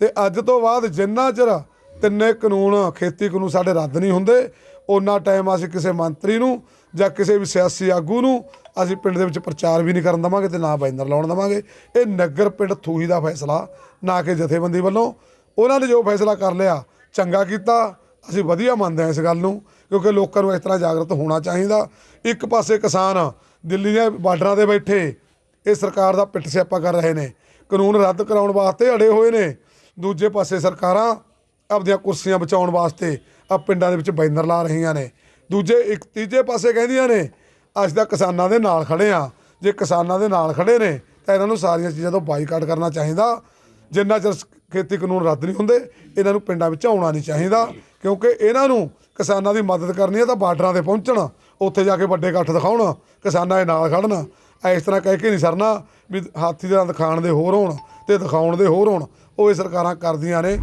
ਤੇ ਅੱਜ ਤੋਂ ਬਾਅਦ ਜਿੰਨਾ ਚਿਰ ਤਿੰਨੇ ਕਾਨੂੰਨ ਖੇਤੀ ਕਾਨੂੰਨ ਸਾਡੇ ਰੱਦ ਨਹੀਂ ਹੁੰਦੇ ਉਹਨਾਂ ਟਾਈਮ ਅਸੀਂ ਕਿਸੇ ਮੰਤਰੀ ਨੂੰ ਜਾਂ ਕਿਸੇ ਵੀ ਸਿਆਸੀ ਆਗੂ ਨੂੰ ਅਸੀਂ ਪਿੰਡ ਦੇ ਵਿੱਚ ਪ੍ਰਚਾਰ ਵੀ ਨਹੀਂ ਕਰਨ ਦੇਵਾਂਗੇ ਤੇ ਨਾ ਬੈਨਰ ਲਾਉਣ ਦੇਵਾਂਗੇ। ਇਹ ਨਗਰ ਪਿੰਡ ਥੂਹੀ ਦਾ ਫੈਸਲਾ, ਨਾ ਕਿ ਜਥੇਬੰਦੀ ਵੱਲੋਂ। ਉਹਨਾਂ ਨੇ ਜੋ ਫੈਸਲਾ ਕਰ ਲਿਆ ਚੰਗਾ ਕੀਤਾ, ਅਸੀਂ ਵਧੀਆ ਮੰਨਦੇ ਹਾਂ ਇਸ ਗੱਲ ਨੂੰ, ਕਿਉਂਕਿ ਲੋਕਾਂ ਨੂੰ ਇਸ ਤਰ੍ਹਾਂ ਜਾਗਰਤ ਹੋਣਾ ਚਾਹੀਦਾ। ਇੱਕ ਪਾਸੇ ਕਿਸਾਨ ਦਿੱਲੀ ਦੇ ਬਾਰਡਰਾਂ 'ਤੇ ਬੈਠੇ ਇਹ ਸਰਕਾਰ ਦਾ ਪਿੱਟ ਸਿਆਪਾ ਕਰ ਰਹੇ ਨੇ, ਕਾਨੂੰਨ ਰੱਦ ਕਰਾਉਣ ਵਾਸਤੇ ਅੜੇ ਹੋਏ ਨੇ। ਦੂਜੇ ਪਾਸੇ ਸਰਕਾਰਾਂ ਆਪਦੀਆਂ ਕੁਰਸੀਆਂ ਬਚਾਉਣ ਵਾਸਤੇ ਆ ਪਿੰਡਾਂ ਦੇ ਵਿੱਚ ਬੈਨਰ ਲਾ ਰਹੀਆਂ ਨੇ। ਤੀਜੇ ਪਾਸੇ ਕਹਿੰਦੀਆਂ ਨੇ ਅਸੀਂ ਤਾਂ ਕਿਸਾਨਾਂ ਦੇ ਨਾਲ ਖੜ੍ਹੇ ਹਾਂ। ਜੇ ਕਿਸਾਨਾਂ ਦੇ ਨਾਲ ਖੜ੍ਹੇ ਨੇ ਤਾਂ ਇਹਨਾਂ ਨੂੰ ਸਾਰੀਆਂ ਚੀਜ਼ਾਂ ਤੋਂ ਬਾਈਕਾਟ ਕਰਨਾ ਚਾਹੀਦਾ। ਜਿੰਨਾ ਚਿਰ ਖੇਤੀ ਕਾਨੂੰਨ ਰੱਦ ਨਹੀਂ ਹੁੰਦੇ ਇਹਨਾਂ ਨੂੰ ਪਿੰਡਾਂ ਵਿੱਚ ਆਉਣਾ ਨਹੀਂ ਚਾਹੀਦਾ, ਕਿਉਂਕਿ ਇਹਨਾਂ ਨੂੰ ਕਿਸਾਨਾਂ ਦੀ ਮਦਦ ਕਰਨੀ ਹੈ ਤਾਂ ਬਾਰਡਰਾਂ 'ਤੇ ਪਹੁੰਚਣ, ਉੱਥੇ ਜਾ ਕੇ ਵੱਡੇ ਇਕੱਠ ਦਿਖਾਉਣ, ਕਿਸਾਨਾਂ ਦੇ ਨਾਲ ਖੜਨ। ਇਸ ਤਰ੍ਹਾਂ ਕਹਿ ਕੇ ਨਹੀਂ ਸਰਨਾ ਵੀ ਹਾਥੀ ਦੇ ਦੰਦ ਖਾਣ ਦੇ ਹੋਰ ਹੋਣ ਤੇ ਦਿਖਾਉਣ ਦੇ ਹੋਰ ਹੋਣ। ਉਹ ਇਹ ਸਰਕਾਰਾਂ ਕਰਦੀਆਂ ਨੇ।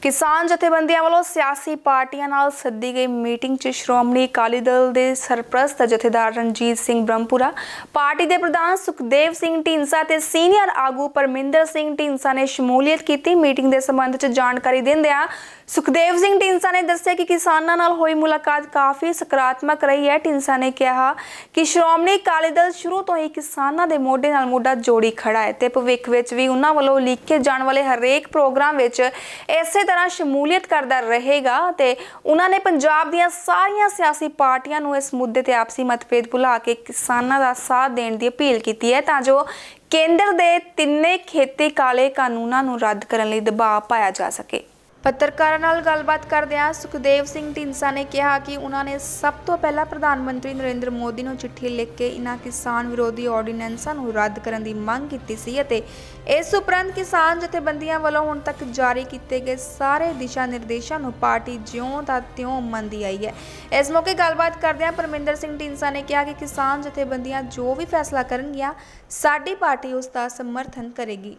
ਕਿਸਾਨ ਜਥੇਬੰਦੀਆਂ ਵੱਲੋਂ ਸਿਆਸੀ ਪਾਰਟੀਆਂ ਨਾਲ ਸੱਦੀ ਗਈ ਮੀਟਿੰਗ 'ਚ ਸ਼੍ਰੋਮਣੀ ਅਕਾਲੀ ਦਲ ਦੇ ਸਰਪ੍ਰਸਤ ਜਥੇਦਾਰ ਰਣਜੀਤ ਸਿੰਘ ਬ੍ਰਹਮਪੁਰਾ, ਪਾਰਟੀ ਦੇ ਪ੍ਰਧਾਨ ਸੁਖਦੇਵ ਸਿੰਘ ਢੀਂਡਸਾ ਤੇ ਸੀਨੀਅਰ ਆਗੂ ਪਰਮਿੰਦਰ ਸਿੰਘ ਢੀਂਡਸਾ ਨੇ ਸ਼ਮੂਲੀਅਤ ਕੀਤੀ। ਮੀਟਿੰਗ ਦੇ ਸੰਬੰਧ 'ਚ ਜਾਣਕਾਰੀ ਦਿੰਦਿਆਂ ਸੁਖਦੇਵ ਸਿੰਘ ਢੀਂਡਸਾ ਨੇ ਦੱਸਿਆ ਕਿ ਕਿਸਾਨਾਂ ਨਾਲ ਹੋਈ ਮੁਲਾਕਾਤ ਕਾਫੀ ਸਕਾਰਾਤਮਕ ਰਹੀ ਹੈ। ਢੀਂਡਸਾ ਨੇ ਕਿਹਾ ਕਿ ਸ਼੍ਰੋਮਣੀ ਅਕਾਲੀ ਦਲ ਸ਼ੁਰੂ ਤੋਂ ਹੀ ਕਿਸਾਨਾਂ ਦੇ ਮੋਢੇ ਨਾਲ ਮੋਢਾ ਜੋੜੀ ਖੜਾ ਹੈ ਤੇ ਭਵਿੱਖ ਵਿੱਚ ਵੀ ਉਹਨਾਂ ਵੱਲੋਂ ਲਿਖੇ ਜਾਣ ਵਾਲੇ ਹਰੇਕ ਪ੍ਰੋਗਰਾਮ ਵਿੱਚ ਇਸੇ ਤਰ੍ਹਾਂ ਸ਼ਮੂਲੀਅਤ ਕਰਦਾ ਰਹੇਗਾ ਤੇ ਉਹਨਾਂ ਨੇ ਪੰਜਾਬ ਦੀਆਂ ਸਾਰੀਆਂ ਸਿਆਸੀ ਪਾਰਟੀਆਂ ਨੂੰ ਇਸ ਮੁੱਦੇ ਤੇ ਆਪਸੀ ਮਤਭੇਦ ਭੁਲਾ ਕੇ ਕਿਸਾਨਾਂ ਦਾ ਸਾਥ ਦੇਣ ਦੀ ਅਪੀਲ ਕੀਤੀ ਹੈ ਤਾਂ ਜੋ ਕੇਂਦਰ ਦੇ ਤਿੰਨੇ ਖੇਤੀ ਕਾਲੇ ਕਾਨੂੰਨਾਂ ਨੂੰ ਰੱਦ ਕਰਨ ਲਈ ਦਬਾਅ ਪਾਇਆ ਜਾ ਸਕੇ। ਪੱਤਰਕਾਰਾਂ ਨਾਲ ਗੱਲਬਾਤ ਕਰਦਿਆਂ ਸੁਖਦੇਵ ਸਿੰਘ ਢੀਂਡਸਾ ਨੇ ਕਿਹਾ ਕਿ ਉਹਨਾਂ ਨੇ ਸਭ ਤੋਂ ਪਹਿਲਾਂ ਪ੍ਰਧਾਨ ਮੰਤਰੀ ਨਰਿੰਦਰ ਮੋਦੀ ਨੂੰ ਚਿੱਠੀ ਲਿਖ ਕੇ ਇਹਨਾਂ ਕਿਸਾਨ ਵਿਰੋਧੀ ਆਰਡੀਨੈਂਸਾਂ ਨੂੰ ਰੱਦ ਕਰਨ ਦੀ ਮੰਗ ਕੀਤੀ ਸੀ ਅਤੇ ਇਸ ਉਪਰੰਤ ਕਿਸਾਨ ਜਥੇਬੰਦੀਆਂ ਵੱਲੋਂ ਹੁਣ ਤੱਕ ਜਾਰੀ ਕੀਤੇ ਗਏ ਸਾਰੇ ਦਿਸ਼ਾ ਨਿਰਦੇਸ਼ਾਂ ਨੂੰ ਪਾਰਟੀ ਜਿਉਂ ਦਾ ਤਿਉਂ ਮੰਨਦੀ ਆਈ ਹੈ। ਇਸ ਮੌਕੇ ਗੱਲਬਾਤ ਕਰਦਿਆਂ ਪਰਮਿੰਦਰ ਸਿੰਘ ਢੀਂਡਸਾ ਨੇ ਕਿਹਾ ਕਿ ਕਿਸਾਨ ਜਥੇਬੰਦੀਆਂ ਜੋ ਵੀ ਫੈਸਲਾ ਕਰਨਗੀਆਂ ਸਾਡੀ ਪਾਰਟੀ ਉਸ ਦਾ ਸਮਰਥਨ ਕਰੇਗੀ।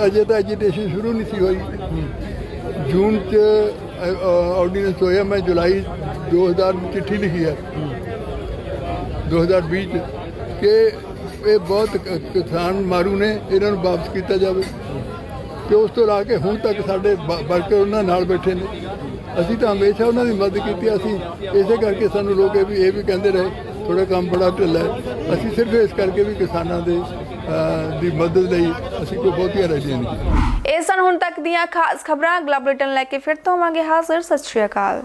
ਅਜੇ ਤਾਂ ਐਜੀਟੇਸ਼ਨ ਸ਼ੁਰੂ ਨਹੀਂ ਸੀ ਹੋਈ। ਜੂਨ 'ਚ ਆਰਡੀਨੈਂਸ ਹੋਇਆ। ਮੈਂ ਜੁਲਾਈ 2000 ਨੂੰ ਚਿੱਠੀ ਲਿਖੀ ਹੈ 2020 'ਚ ਕਿ ਇਹ ਬਹੁਤ ਕਿਸਾਨ ਮਾਰੂ ਨੇ, ਇਹਨਾਂ ਨੂੰ ਵਾਪਸ ਕੀਤਾ ਜਾਵੇ। ਤੇ ਉਸ ਤੋਂ ਲਾ ਕੇ ਹੁਣ ਤੱਕ ਸਾਡੇ ਵਰਕਰ ਉਹਨਾਂ ਨਾਲ ਬੈਠੇ ਨੇ। ਅਸੀਂ ਤਾਂ ਹਮੇਸ਼ਾ ਉਹਨਾਂ ਦੀ ਮਦਦ ਕੀਤੀ। ਅਸੀਂ ਇਸੇ ਕਰਕੇ ਸਾਨੂੰ ਲੋਕ ਇਹ ਵੀ ਕਹਿੰਦੇ ਰਹੇ ਥੋੜਾ ਕੰਮ ਬੜਾ ਢਿੱਲਾ ਹੈ। ਅਸੀਂ ਸਿਰਫ ਇਸ ਕਰਕੇ ਵੀ ਕਿਸਾਨਾਂ ਦੀ ਮਦਦ ਲਈ ਅਸੀਂ ਕੋਈ ਬਹੁਤੀਆਂ ਰਜੀਆਂ ਨਹੀਂ ਕੀਤੀਆਂ। ਇਹ ਸਨ ਹੁਣ ਤੱਕ ਦੀਆਂ ਖਾਸ ਖਬਰਾਂ। ਅਗਲਾ ਬੁਲੇਟਿਨ ਲੈ ਕੇ ਫਿਰ ਤੋਂ ਹੋਵਾਂਗੇ ਹਾਜ਼ਰ। ਸਤਿ ਸ਼੍ਰੀ ਅਕਾਲ।